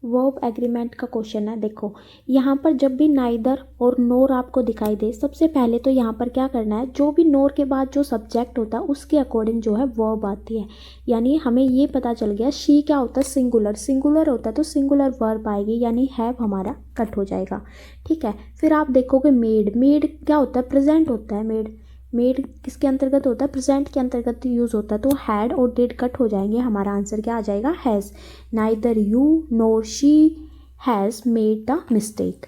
वर्ब एग्रीमेंट का क्वेश्चन है। देखो, यहाँ पर जब भी नाइदर और नोर आपको दिखाई दे, सबसे पहले तो यहाँ पर क्या करना है, जो भी नोर के बाद जो सब्जेक्ट होता है उसके अकॉर्डिंग जो है वर्ब आती है। यानी हमें ये पता चल गया, शी क्या होता है, सिंगुलर, सिंगुलर होता है तो सिंगुलर वर्ब आएगी, यानी हैव हमारा कट हो जाएगा, ठीक है। फिर आप देखोगे मेड, मेड क्या होता है, प्रेजेंट होता है। मेड, मेड किसके अंतर्गत होता है, प्रेजेंट के अंतर्गत यूज़ होता है, तो हैड और डिड कट हो जाएंगे। हमारा आंसर क्या आ जाएगा, has. Neither you nor she has made the mistake.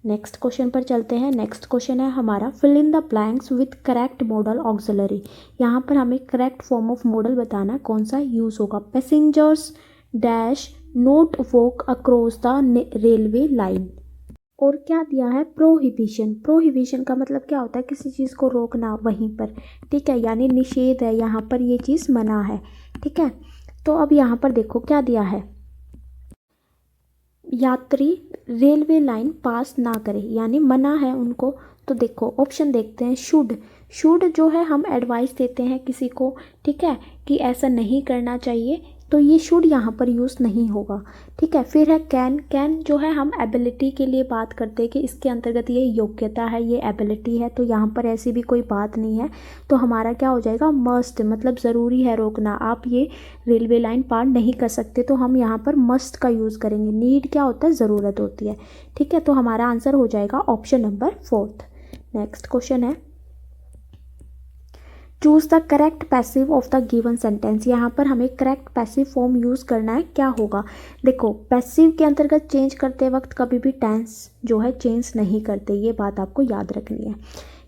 Next question पर चलते हैं। नेक्स्ट क्वेश्चन है हमारा, fill in the blanks with correct modal auxiliary. यहाँ पर हमें करेक्ट फॉर्म ऑफ मॉडल बताना है, कौन सा यूज़ होगा। Passengers dash note walk across the railway line. और क्या दिया है, प्रोहिबिशन। प्रोहिबिशन का मतलब क्या होता है, किसी चीज़ को रोकना वहीं पर, ठीक है, यानी निषेध है, यहाँ पर ये चीज़ मना है, ठीक है। तो अब यहाँ पर देखो क्या दिया है, यात्री रेलवे लाइन पास ना करे, यानी मना है उनको। तो देखो ऑप्शन देखते हैं, शुड। शुड जो है हम एडवाइस देते हैं किसी को, ठीक है, कि ऐसा नहीं करना चाहिए, तो ये शुड यहाँ पर यूज़ नहीं होगा, ठीक है। फिर है कैन। कैन जो है हम एबिलिटी के लिए बात करते हैं कि इसके अंतर्गत ये योग्यता है, ये एबिलिटी है, तो यहाँ पर ऐसी भी कोई बात नहीं है। तो हमारा क्या हो जाएगा, मस्ट, मतलब ज़रूरी है रोकना, आप ये रेलवे लाइन पार नहीं कर सकते, तो हम यहाँ पर मस्ट का यूज़ करेंगे। नीड क्या होता है, ज़रूरत होती है, ठीक है। तो हमारा आंसर हो जाएगा ऑप्शन नंबर 4। नेक्स्ट क्वेश्चन है, choose the correct passive of the given sentence. यहाँ पर हमें करेक्ट पैसिव फॉर्म यूज़ करना है। क्या होगा, देखो पैसिव के अंतर्गत चेंज करते वक्त कभी भी टेंस जो है चेंज नहीं करते, ये बात आपको याद रखनी है।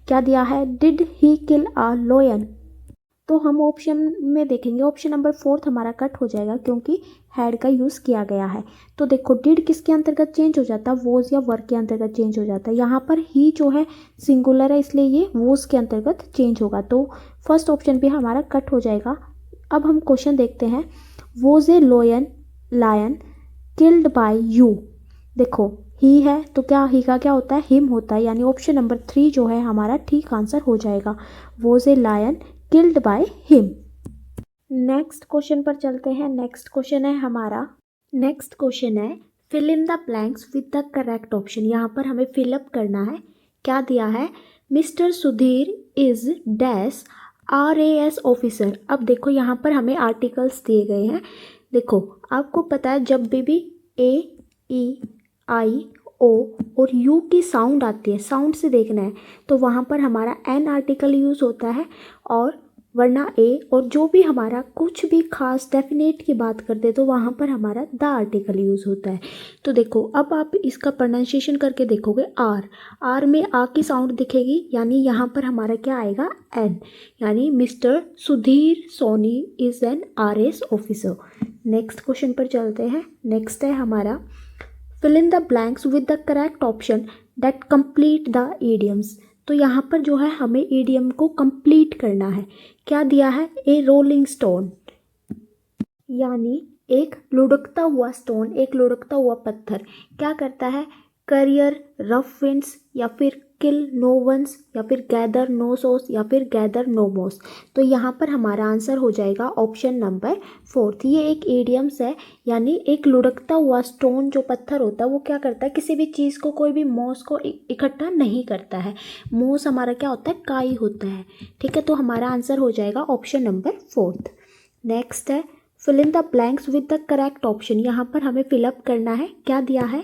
क्या दिया है, did he kill a lion. तो हम ऑप्शन में देखेंगे, ऑप्शन नंबर 4 हमारा कट हो जाएगा क्योंकि हैड का यूज़ किया गया है। तो देखो, डिड किसके अंतर्गत चेंज हो जाता है, वॉज या वर्क के अंतर्गत चेंज हो जाता है। यहाँ पर ही जो है सिंगुलर है, इसलिए ये वॉज के अंतर्गत चेंज होगा, तो फर्स्ट ऑप्शन भी हमारा कट हो जाएगा। अब हम क्वेश्चन देखते हैं, was a lion killed by you. देखो ही है तो क्या, ही का क्या होता है, हिम होता है, यानी ऑप्शन नंबर 3 जो है हमारा ठीक आंसर हो जाएगा, was a lion killed by him. Next question पर चलते हैं। नेक्स्ट क्वेश्चन है हमारा, नेक्स्ट क्वेश्चन है, fill in the blanks with the correct option. यहाँ पर हमें फिलअप करना है। क्या दिया है, mister Sudhir is dash RAS officer. अब देखो यहाँ पर हमें आर्टिकल्स दिए गए हैं। देखो आपको पता है जब भी A, E, I, O और U की साउंड आती है, साउंड से देखना है, तो वहाँ पर हमारा N आर्टिकल यूज़ होता है, और वरना A, और जो भी हमारा कुछ भी खास डेफिनेट की बात करते तो वहाँ पर हमारा द आर्टिकल यूज़ होता है। तो देखो अब आप इसका प्रोनाउंसिएशन करके देखोगे, आर में आ की साउंड दिखेगी, यानी यहाँ पर हमारा क्या आएगा, एन, यानी mister Sudhir Soni is an RAS officer. Next question पर चलते हैं। नेक्स्ट है हमारा, fill in the blanks with the correct option that complete the idioms. तो यहाँ पर जो है हमें ईडियम को कंप्लीट करना है। क्या दिया है, ए रोलिंग स्टोन, यानी एक लुढ़कता हुआ स्टोन, एक लुढ़कता हुआ पत्थर क्या करता है, करियर, रफ विंड्स या फिर किल नो वंस, या फिर गैदर नो सोर्स, या फिर गैदर नो मोस। तो यहाँ पर हमारा आंसर हो जाएगा ऑप्शन नंबर 4। ये एक एडियम्स है, यानी एक लुढ़कता हुआ स्टोन जो पत्थर होता है वो क्या करता है, किसी भी चीज़ को, कोई भी मोस को इकट्ठा नहीं करता है। मोस हमारा क्या होता है, काई होता है। ठीक है, तो हमारा आंसर हो जाएगा ऑप्शन नंबर 4। नेक्स्ट है fill in the blanks with the correct option. यहाँ पर हमें फिलअप करना है, क्या दिया है,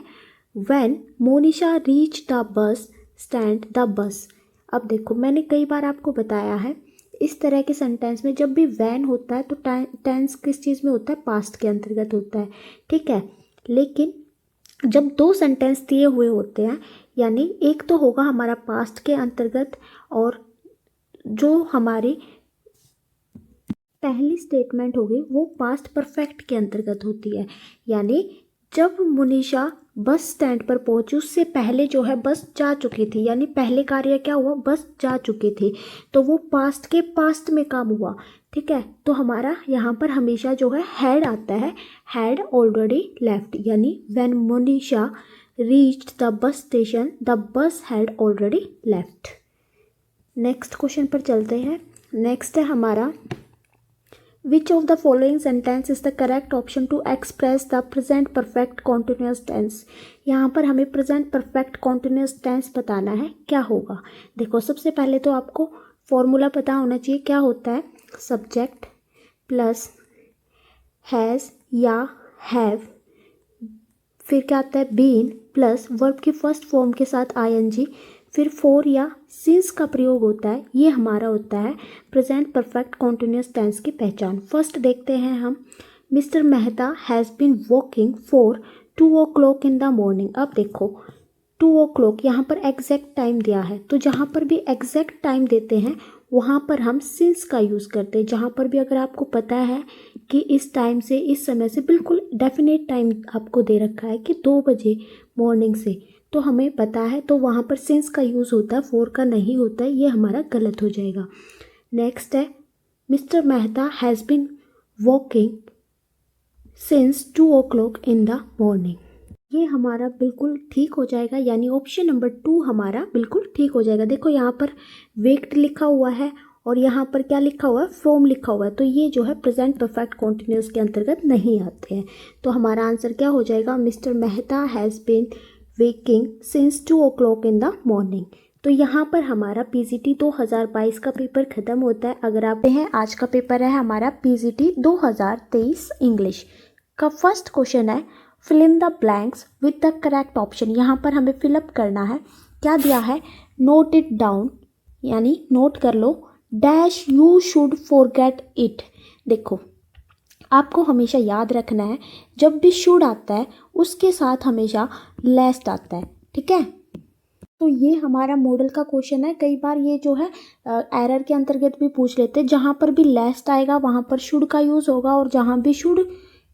when Monisha reach the bus stand the bus. अब देखो मैंने कई बार आपको बताया है, इस तरह के सेंटेंस में जब भी वैन होता है तो टेंस किस चीज़ में होता है, पास्ट के अंतर्गत होता है। ठीक है, लेकिन जब दो सेंटेंस दिए हुए होते हैं, यानी एक तो होगा हमारा पास्ट के अंतर्गत, और जो हमारी पहली स्टेटमेंट होगी वो पास्ट परफेक्ट के अंतर्गत होती है। यानी जब मुनीषा बस स्टैंड पर पहुंची उससे पहले जो है बस जा चुकी थी, यानी पहले कार्य क्या हुआ, बस जा चुकी थी, तो वो पास्ट के पास्ट में काम हुआ। ठीक है, तो हमारा यहाँ पर हमेशा जो है हैड आता है, हैड ऑलरेडी लेफ्ट, यानी when Munisha reached the bus station the bus had already left. Next question पर चलते हैं। नेक्स्ट है हमारा Which of the following sentence is the correct option to express the present perfect continuous tense? यहाँ पर हमें present perfect continuous tense बताना है, क्या होगा। देखो सबसे पहले तो आपको फॉर्मूला पता होना चाहिए, क्या होता है, सब्जेक्ट प्लस हैज़ या हैव, फिर क्या आता है, बीन प्लस वर्ब की फर्स्ट फॉर्म के साथ आईएनजी, फिर फॉर या सिंस का प्रयोग होता है। ये हमारा होता है प्रेजेंट परफेक्ट कॉन्टिन्यूस टेंस की पहचान। फर्स्ट देखते हैं हम, mister Mehta has been walking for 2 o'clock in the morning. अब देखो 2 o'clock यहाँ पर एग्जैक्ट टाइम दिया है, तो जहाँ पर भी एग्जैक्ट टाइम देते हैं वहाँ पर हम सिंस का यूज़ करते हैं। जहाँ पर भी अगर आपको पता है कि इस टाइम से, इस समय से, बिल्कुल डेफिनेट टाइम आपको दे रखा है कि 2 बजे मॉर्निंग से, तो हमें पता है, तो वहाँ पर सिंस का यूज़ होता है, फॉर का नहीं होता है, ये हमारा गलत हो जाएगा। नेक्स्ट है mister Mehta has been walking since 2 o'clock in the morning. ये हमारा बिल्कुल ठीक हो जाएगा, यानी ऑप्शन नंबर 2 हमारा बिल्कुल ठीक हो जाएगा। देखो यहाँ पर वेक्ड लिखा हुआ है और यहाँ पर क्या लिखा हुआ है, फ्रॉम लिखा हुआ है, तो ये जो है प्रेजेंट परफेक्ट कॉन्टिन्यूस के अंतर्गत नहीं आते हैं। तो हमारा आंसर क्या हो जाएगा, mister Mehta has been waking since 2 o'clock in the morning. तो यहाँ पर हमारा पीजीटी 2022 का पेपर ख़त्म होता है। अगर आप हैं, आज का पेपर है हमारा पीजीटी 2023 इंग्लिश का। फर्स्ट क्वेश्चन है fill in the blanks with the correct option. यहाँ पर हमें फिलअप करना है, क्या दिया है, नोट इट डाउन, यानी नोट कर लो, dash you should forget it. देखो आपको हमेशा याद रखना है, जब भी शुड आता है उसके साथ हमेशा लेस्ट आता है। ठीक है, तो ये हमारा मॉडल का क्वेश्चन है। कई बार ये जो है एरर के अंतर्गत भी पूछ लेते हैं, जहाँ पर भी लेस्ट आएगा वहाँ पर शुड का यूज़ होगा, और जहाँ भी शुड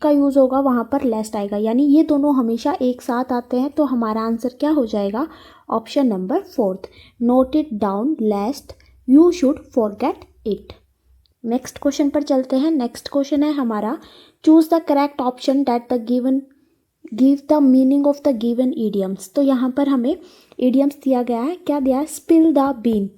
का यूज़ होगा वहाँ पर लेस्ट आएगा, यानी ये दोनों हमेशा एक साथ आते हैं। तो हमारा आंसर क्या हो जाएगा, option number 4, note it down लेस्ट you should forget it. Next question पर चलते हैं। नेक्स्ट क्वेश्चन है हमारा, choose the correct option that the give the meaning of the given idioms. तो यहाँ पर हमें ईडियम्स दिया गया है, क्या दिया है, spill the bean.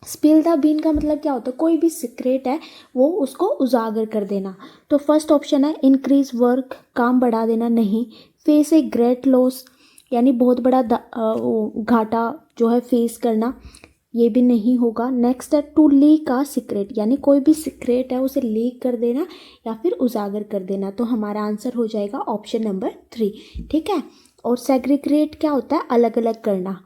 Spill the bean का मतलब क्या होता है, कोई भी सीक्रेट है वो उसको उजागर कर देना। तो फर्स्ट ऑप्शन है इंक्रीज वर्क, काम बढ़ा देना, नहीं। फेस ए ग्रेट लॉस, यानी बहुत बड़ा घाटा जो है फेस करना, ये भी नहीं होगा। नेक्स्ट है टू लीक आ सीक्रेट, यानी कोई भी सीक्रेट है उसे लीक कर देना या फिर उजागर कर देना। तो हमारा आंसर हो जाएगा ऑप्शन नंबर 3। ठीक है, और सेग्रीगेट क्या होता है, अलग अलग करना।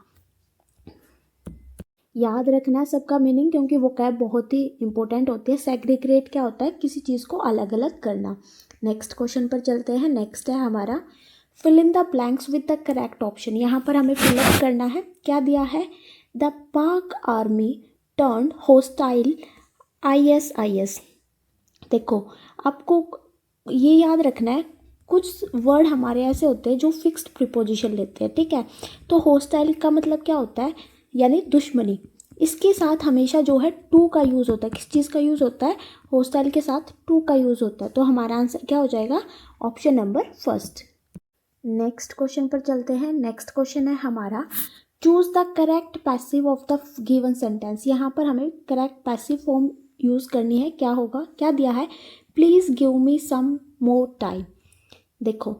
याद रखना सबका मीनिंग, क्योंकि वो कैब बहुत ही इंपॉर्टेंट होती है। सेग्रीगेट क्या होता है, किसी चीज़ को अलग अलग करना। नेक्स्ट क्वेश्चन पर चलते हैं। नेक्स्ट है हमारा fill in the blanks with the correct option. यहाँ पर हमें फिलअप करना है, क्या दिया है, द पाक आर्मी टर्न होस्टाइल ISIS। देखो आपको ये याद रखना है, कुछ वर्ड हमारे ऐसे होते हैं जो फिक्स्ड प्रीपोजिशन लेते हैं। ठीक है, तो होस्टाइल का मतलब क्या होता है, यानी दुश्मनी। इसके साथ हमेशा जो है टू का यूज़ होता है। किस चीज़ का यूज़ होता है, होस्टाइल के साथ टू का यूज़ होता है। तो हमारा आंसर क्या हो जाएगा, ऑप्शन नंबर 1। नेक्स्ट क्वेश्चन पर चलते हैं। नेक्स्ट क्वेश्चन है हमारा, choose the correct passive of the given sentence. यहाँ पर हमें करेक्ट पैसिव फॉर्म यूज़ करनी है। क्या होगा, क्या दिया है, please give me some more time. देखो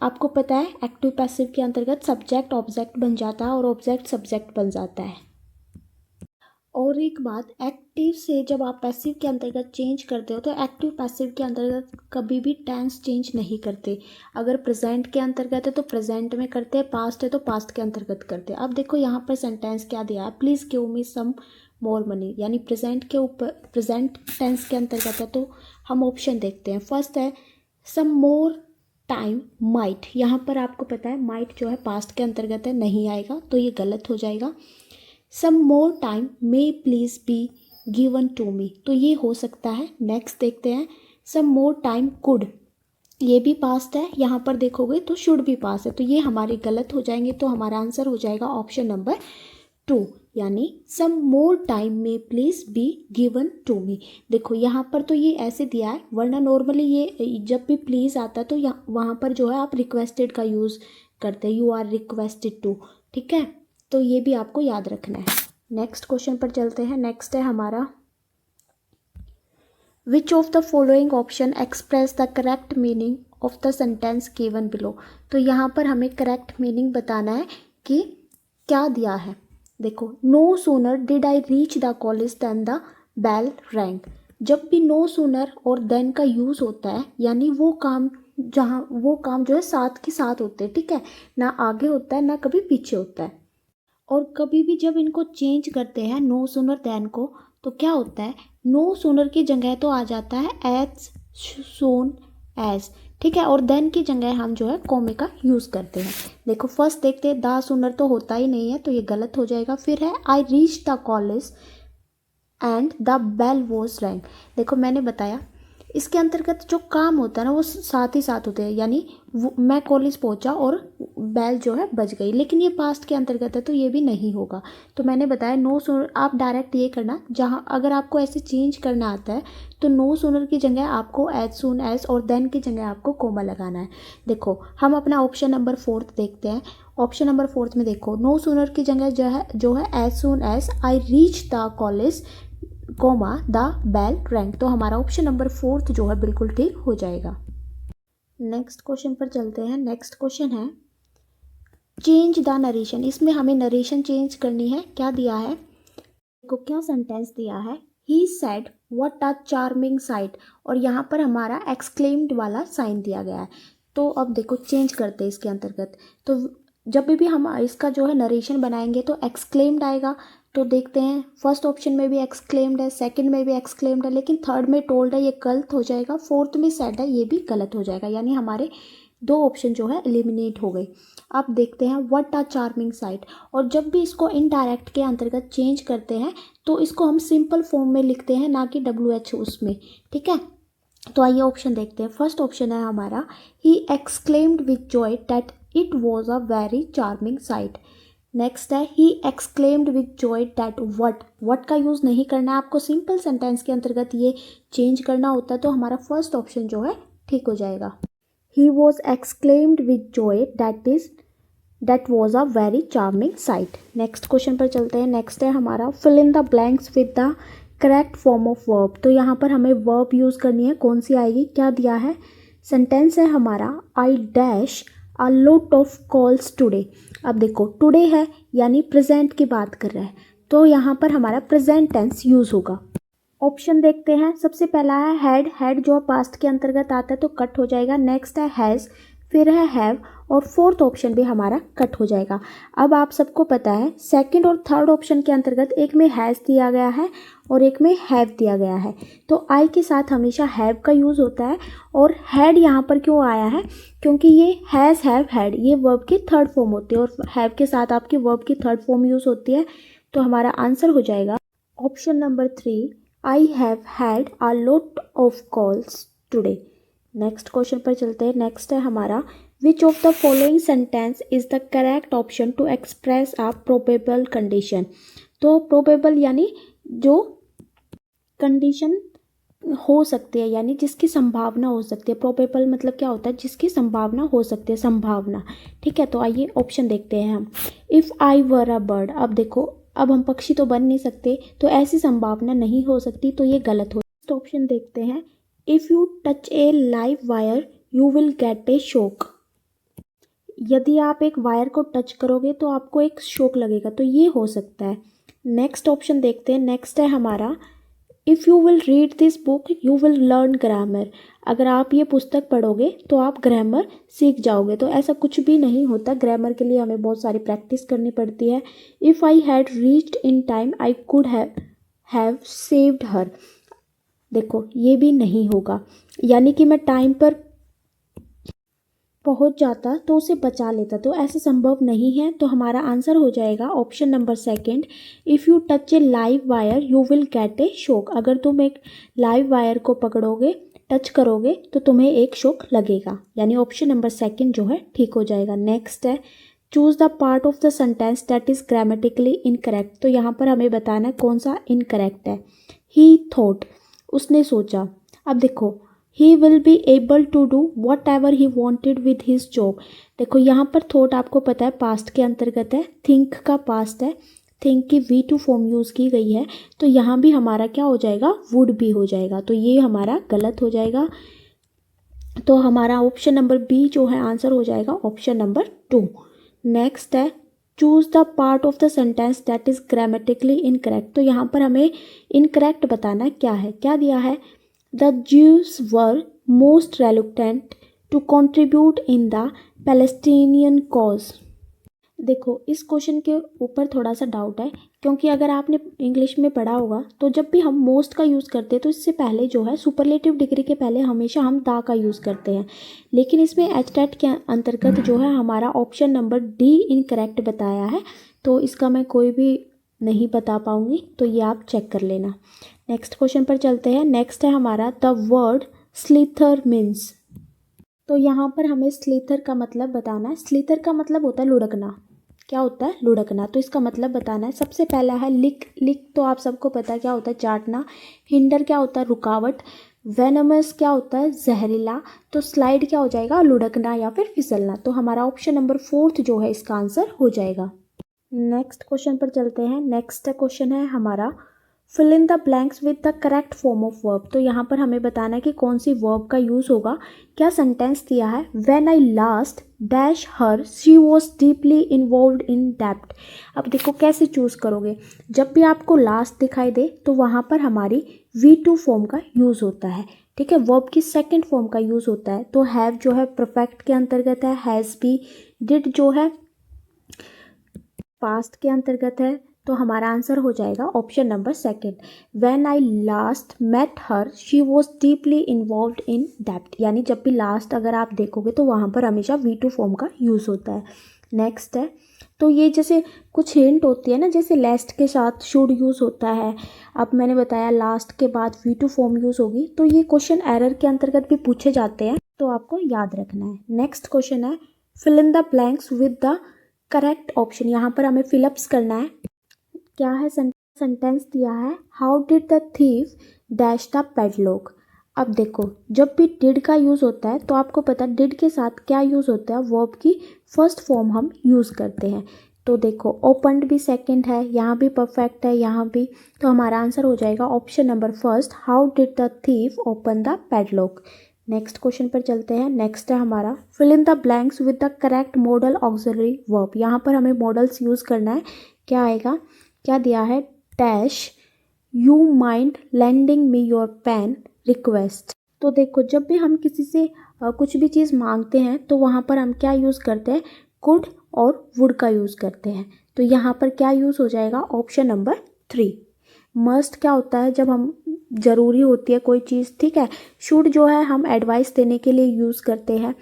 आपको पता है एक्टिव पैसिव के अंतर्गत सब्जेक्ट ऑब्जेक्ट बन जाता है और ऑब्जेक्ट सब्जेक्ट बन जाता है। और एक बात, एक्टिव से जब आप पैसिव के अंतर्गत चेंज करते हो तो एक्टिव पैसिव के अंतर्गत कभी भी टेंस चेंज नहीं करते। अगर प्रेजेंट के अंतर्गत है तो प्रेजेंट में करते हैं, पास्ट है तो पास्ट के अंतर्गत करते हैं। अब देखो यहाँ पर सेंटेंस क्या दिया है, please give me some more money, यानी प्रेजेंट के ऊपर प्रेजेंट टेंस के अंतर्गत है। तो हम ऑप्शन देखते हैं। फर्स्ट है सम मोर टाइम माइट। यहाँ पर आपको पता है माइट जो है पास्ट के अंतर्गत है, नहीं आएगा तो ये गलत हो जाएगा। Some more time may please be given to me, तो ये हो सकता है। नेक्स्ट देखते हैं सम मोर टाइम कुड, ये भी पास्ट है, यहाँ पर देखोगे तो शुड भी पास्ट है, तो ये हमारे गलत हो जाएंगे। तो हमारा आंसर हो जाएगा ऑप्शन नंबर 2, यानी सम मोर टाइम में please be given to me. देखो यहाँ पर तो ये ऐसे दिया है, वरना नॉर्मली ये जब भी प्लीज़ आता है तो यहाँ वहाँ पर जो है आप रिक्वेस्टेड का यूज़ करते हैं, यू आर रिक्वेस्टेड टू। ठीक है, तो ये भी आपको याद रखना है। नेक्स्ट क्वेश्चन पर चलते हैं। नेक्स्ट है हमारा which of the following option express the correct meaning of the sentence given below. तो यहाँ पर हमें करेक्ट मीनिंग बताना है कि क्या दिया है। देखो no sooner did I reach the college than the bell rang. जब भी नो सूनर और देन का यूज़ होता है, यानी वो काम जो है साथ के साथ होते हैं। ठीक है, ना आगे होता है ना कभी पीछे होता है। और कभी भी जब इनको चेंज करते हैं नो सूनर देन को, तो क्या होता है, नो सूनर की जगह तो आ जाता है एज सून एज। ठीक है, और देन की जगह हम जो है कॉमे का यूज़ करते हैं। देखो फर्स्ट देखते हैं, द सूनर तो होता ही नहीं है तो ये गलत हो जाएगा। फिर है I reach the college and the bell was rang. देखो मैंने बताया इसके अंतर्गत जो काम होता है ना वो साथ ही साथ होते हैं, यानी मैं कॉलेज पहुंचा और बेल जो है बज गई, लेकिन ये पास्ट के अंतर्गत है तो ये भी नहीं होगा। तो मैंने बताया नो सूनर, आप डायरेक्ट ये करना, जहाँ अगर आपको ऐसे चेंज करना आता है तो नो सूनर की जगह आपको एज सून एज और देन की जगह आपको कोमा लगाना है। देखो हम अपना ऑप्शन नंबर 4 देखते हैं। ऑप्शन नंबर 4 में देखो नो सूनर की जगह जो है as soon as I reach the college comma the bell rang. तो हमारा ऑप्शन नंबर 4 जो है बिल्कुल ठीक हो जाएगा। नेक्स्ट क्वेश्चन पर चलते हैं। नेक्स्ट क्वेश्चन है चेंज द नरेशन। इसमें हमें नरेशन चेंज करनी है। क्या दिया है, देखो क्या सेंटेंस दिया है, he said what a charming site, और यहाँ पर हमारा एक्सक्लेम्ड वाला साइन दिया गया है। तो अब देखो चेंज करते हैं इसके अंतर्गत। तो जब भी हम इसका जो है नरेशन बनाएंगे तो एक्सक्लेम्ड आएगा। तो देखते हैं फर्स्ट ऑप्शन में भी एक्सक्लेम्ड है, सेकंड में भी एक्सक्लेम्ड है, लेकिन थर्ड में टोल्ड है, ये गलत हो जाएगा। फोर्थ में सेड है, ये भी गलत हो जाएगा, यानी हमारे 2 ऑप्शन जो है एलिमिनेट हो गए। अब देखते हैं व्हाट अ चार्मिंग साइट, और जब भी इसको इनडायरेक्ट के अंतर्गत चेंज करते हैं तो इसको हम सिंपल फॉर्म में लिखते हैं, ना कि WH उसमें। ठीक है, तो आइए ऑप्शन देखते हैं। फर्स्ट ऑप्शन है हमारा he exclaimed with joy that it was a very charming sight. Next है he exclaimed with joy that what का यूज़ नहीं करना है आपको, सिंपल सेंटेंस के अंतर्गत ये चेंज करना होता है। तो हमारा फर्स्ट ऑप्शन जो है ठीक हो जाएगा। He was exclaimed with joy that was a very charming sight. Next question पर चलते हैं। नेक्स्ट है हमारा fill in the blanks with the correct form of verb. तो यहाँ पर हमें वर्ब यूज़ करनी है, कौन सी आएगी, क्या दिया है, सेंटेंस है हमारा I dash a lot of calls today. अब देखो टुडे है यानी प्रेजेंट की बात कर रहा है, तो यहाँ पर हमारा प्रेजेंट टेंस यूज़ होगा। ऑप्शन देखते हैं। सबसे पहला है हैड जो पास्ट के अंतर्गत आता है तो कट हो जाएगा। नेक्स्ट है हैज़, फिर है हैव, और फोर्थ ऑप्शन भी हमारा कट हो जाएगा। अब आप सबको पता है सेकंड और थर्ड ऑप्शन के अंतर्गत एक में हैज़ दिया गया है और एक में हैव दिया गया है, तो आई के साथ हमेशा हैव का यूज़ होता है। और हैड यहाँ पर क्यों आया है, क्योंकि ये हैज़ हैव हैड ये वर्ब की थर्ड फॉर्म होती है और हैव के साथ आपकी वर्ब की थर्ड फॉर्म यूज़ होती है। तो हमारा आंसर हो जाएगा option number 3 I have had a lot of calls today. Next question पर चलते हैं। नेक्स्ट है हमारा which of the following sentence is the correct option to express a probable condition. तो प्रोबेबल यानी जो कंडीशन हो सकती है, यानी जिसकी संभावना हो सकती है। प्रोबेबल मतलब क्या होता है, जिसकी संभावना हो सकती है, संभावना। ठीक है, तो आइए ऑप्शन देखते हैं हम। If I were a bird, अब देखो, अब हम पक्षी तो बन नहीं सकते, तो ऐसी संभावना नहीं हो सकती, तो ये गलत हो। तो ऑप्शन देखते हैं। If you touch A live wire you will get A shock, यदि आप एक वायर को टच करोगे तो आपको एक शॉक लगेगा, तो ये हो सकता है। नेक्स्ट ऑप्शन देखते हैं। नेक्स्ट है हमारा, if you will read this book you will learn grammar, अगर आप ये पुस्तक पढ़ोगे तो आप ग्रामर सीख जाओगे, तो ऐसा कुछ भी नहीं होता। ग्रामर के लिए हमें बहुत सारी प्रैक्टिस करनी पड़ती है। If I had reached in time I could have saved her, देखो ये भी नहीं होगा, यानी कि मैं टाइम पर पहुंच जाता तो उसे बचा लेता, तो ऐसा संभव नहीं है। तो हमारा आंसर हो जाएगा option number second, if you touch A live wire you will get A shock, अगर तुम एक लाइव वायर को पकड़ोगे, टच करोगे, तो तुम्हें एक शॉक लगेगा, यानी ऑप्शन नंबर सेकंड जो है ठीक हो जाएगा। नेक्स्ट है, choose the part of the sentence that is grammatically incorrect, तो यहाँ पर हमें बताना है कौन सा इनकरेक्ट है। ही थॉट, उसने सोचा। अब देखो, he will be able to do whatever he wanted with his job, देखो यहाँ पर थॉट आपको पता है पास्ट के अंतर्गत है, थिंक का पास्ट है, थिंक की V2 फॉर्म यूज़ की गई है, तो यहाँ भी हमारा क्या हो जाएगा, वुड भी हो जाएगा, तो ये हमारा गलत हो जाएगा। तो हमारा ऑप्शन नंबर बी जो है आंसर हो जाएगा ऑप्शन नंबर 2। नेक्स्ट है, choose the part of the sentence that is grammatically incorrect, तो यहाँ पर हमें इनकरेक्ट बताना है, क्या है, क्या दिया है। The Jews were most reluctant to contribute in the Palestinian cause, देखो इस क्वेश्चन के ऊपर थोड़ा सा डाउट है, क्योंकि अगर आपने इंग्लिश में पढ़ा होगा तो जब भी हम मोस्ट का यूज़ करते हैं तो इससे पहले जो है सुपरलेटिव डिग्री के पहले हमेशा हम दा का यूज़ करते हैं, लेकिन इसमें एचटेट के अंतर्गत जो है हमारा ऑप्शन नंबर डी इनकरेक्ट बताया है, तो इसका मैं कोई भी नहीं बता पाऊँगी, तो ये आप चेक कर लेना। नेक्स्ट क्वेश्चन पर चलते हैं। नेक्स्ट है हमारा, द वर्ड स्लीथर मीन्स, तो यहाँ पर हमें स्लीथर का मतलब बताना है। स्लीथर का मतलब होता है लुढ़कना, क्या होता है, लुढ़कना, तो इसका मतलब बताना है। सबसे पहला है लिक, लिक तो आप सबको पता है क्या होता है, चाटना। हिंडर क्या होता है, रुकावट। वेनमस क्या होता है, जहरीला। तो स्लाइड क्या हो जाएगा, लुढ़कना या फिर फिसलना, तो हमारा ऑप्शन नंबर 4 जो है इसका आंसर हो जाएगा। नेक्स्ट क्वेश्चन पर चलते हैं। नेक्स्ट क्वेश्चन है हमारा, fill in the blanks with the correct form of verb, तो यहाँ पर हमें बताना है कि कौन सी वर्ब का यूज़ होगा। क्या सेंटेंस दिया है, when I last dash her she was deeply involved in डेब्ट, अब देखो कैसे चूज़ करोगे, जब भी आपको लास्ट दिखाई दे तो वहाँ पर हमारी V2 फॉर्म का यूज़ होता है, ठीक है, वर्ब की सेकेंड फॉर्म का यूज़ होता है। तो हैव जो है परफेक्ट के अंतर्गत है, हैज़ भी, डिड जो है पास्ट के अंतर्गत है, तो हमारा आंसर हो जाएगा option number second, when I last met her she was deeply involved in डेब्ट, यानी जब भी लास्ट अगर आप देखोगे तो वहाँ पर हमेशा V2 फॉर्म का यूज़ होता है। नेक्स्ट है, तो ये जैसे कुछ हिंट होती है ना, जैसे लेस्ट के साथ शुड यूज़ होता है, अब मैंने बताया लास्ट के बाद V2 फॉर्म यूज़ होगी, तो ये क्वेश्चन एरर के अंतर्गत भी पूछे जाते हैं, तो आपको याद रखना है। नेक्स्ट क्वेश्चन है, fill in the blanks with the correct option, यहाँ पर हमें फिलअप्स करना है। क्या है, सेंटेंस दिया है, how did the thief dash the padlock, अब देखो जब भी डिड का यूज़ होता है तो आपको पता है डिड के साथ क्या यूज़ होता है, वर्ब की फर्स्ट फॉर्म हम यूज़ करते हैं। तो देखो ओपनड भी सेकंड है, यहाँ भी परफेक्ट है, यहाँ भी, तो हमारा आंसर हो जाएगा option number first, how did the thief open the padlock. Next question पर चलते हैं। नेक्स्ट है हमारा, fill in the blanks with the correct modal auxiliary verb, यहाँ पर हमें मॉडल्स यूज़ करना है। क्या आएगा, क्या दिया है, dash you mind lending me your pen request, तो देखो जब भी हम किसी से कुछ भी चीज़ मांगते हैं तो वहाँ पर हम क्या यूज़ करते हैं, कुड और वुड का यूज़ करते हैं, तो यहाँ पर क्या यूज़ हो जाएगा ऑप्शन नंबर 3। मस्ट क्या होता है, जब हम ज़रूरी होती है कोई चीज़, ठीक है। शुड जो है हम एडवाइस देने के लिए यूज़ करते हैं।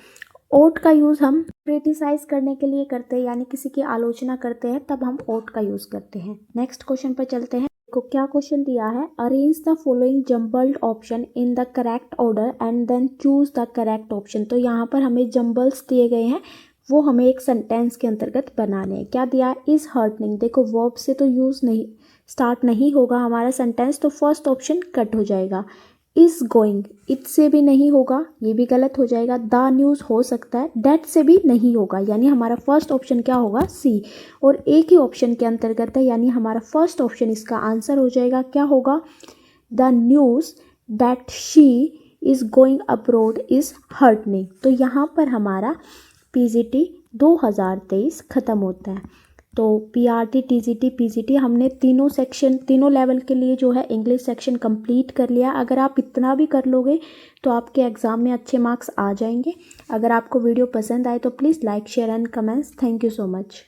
ओट का यूज़ हम क्रिटिसाइज करने के लिए करते हैं, यानी किसी की आलोचना करते हैं तब हम ओट का यूज़ करते हैं। नेक्स्ट क्वेश्चन पर चलते हैं। देखो क्या क्वेश्चन दिया है, arrange the following jumbled option in the correct order and then choose the correct option, तो यहाँ पर हमें जम्बल्स दिए गए हैं, वो हमें एक सेंटेंस के अंतर्गत बनाने हैं। क्या दिया, इज हर्टनिंग, देखो वर्ब से तो यूज़ नहीं स्टार्ट नहीं होगा हमारा सेंटेंस, तो फर्स्ट ऑप्शन कट हो जाएगा। इज़ गोइंग, इट से भी नहीं होगा, ये भी गलत हो जाएगा। द न्यूज़ हो सकता है, डेट से भी नहीं होगा, यानी हमारा फर्स्ट ऑप्शन क्या होगा, सी। और एक ही ऑप्शन के अंतर्गत है, यानी हमारा फर्स्ट ऑप्शन इसका आंसर हो जाएगा, क्या होगा, the news that she is going abroad is heartening. तो यहाँ पर हमारा PGT 2023 ख़त्म होता है। तो PRT, TGT, PGT हमने तीनों सेक्शन, तीनों लेवल के लिए जो है इंग्लिश सेक्शन कंप्लीट कर लिया। अगर आप इतना भी कर लोगे तो आपके एग्ज़ाम में अच्छे मार्क्स आ जाएंगे। अगर आपको वीडियो पसंद आए तो please like, share and comments. Thank you so much.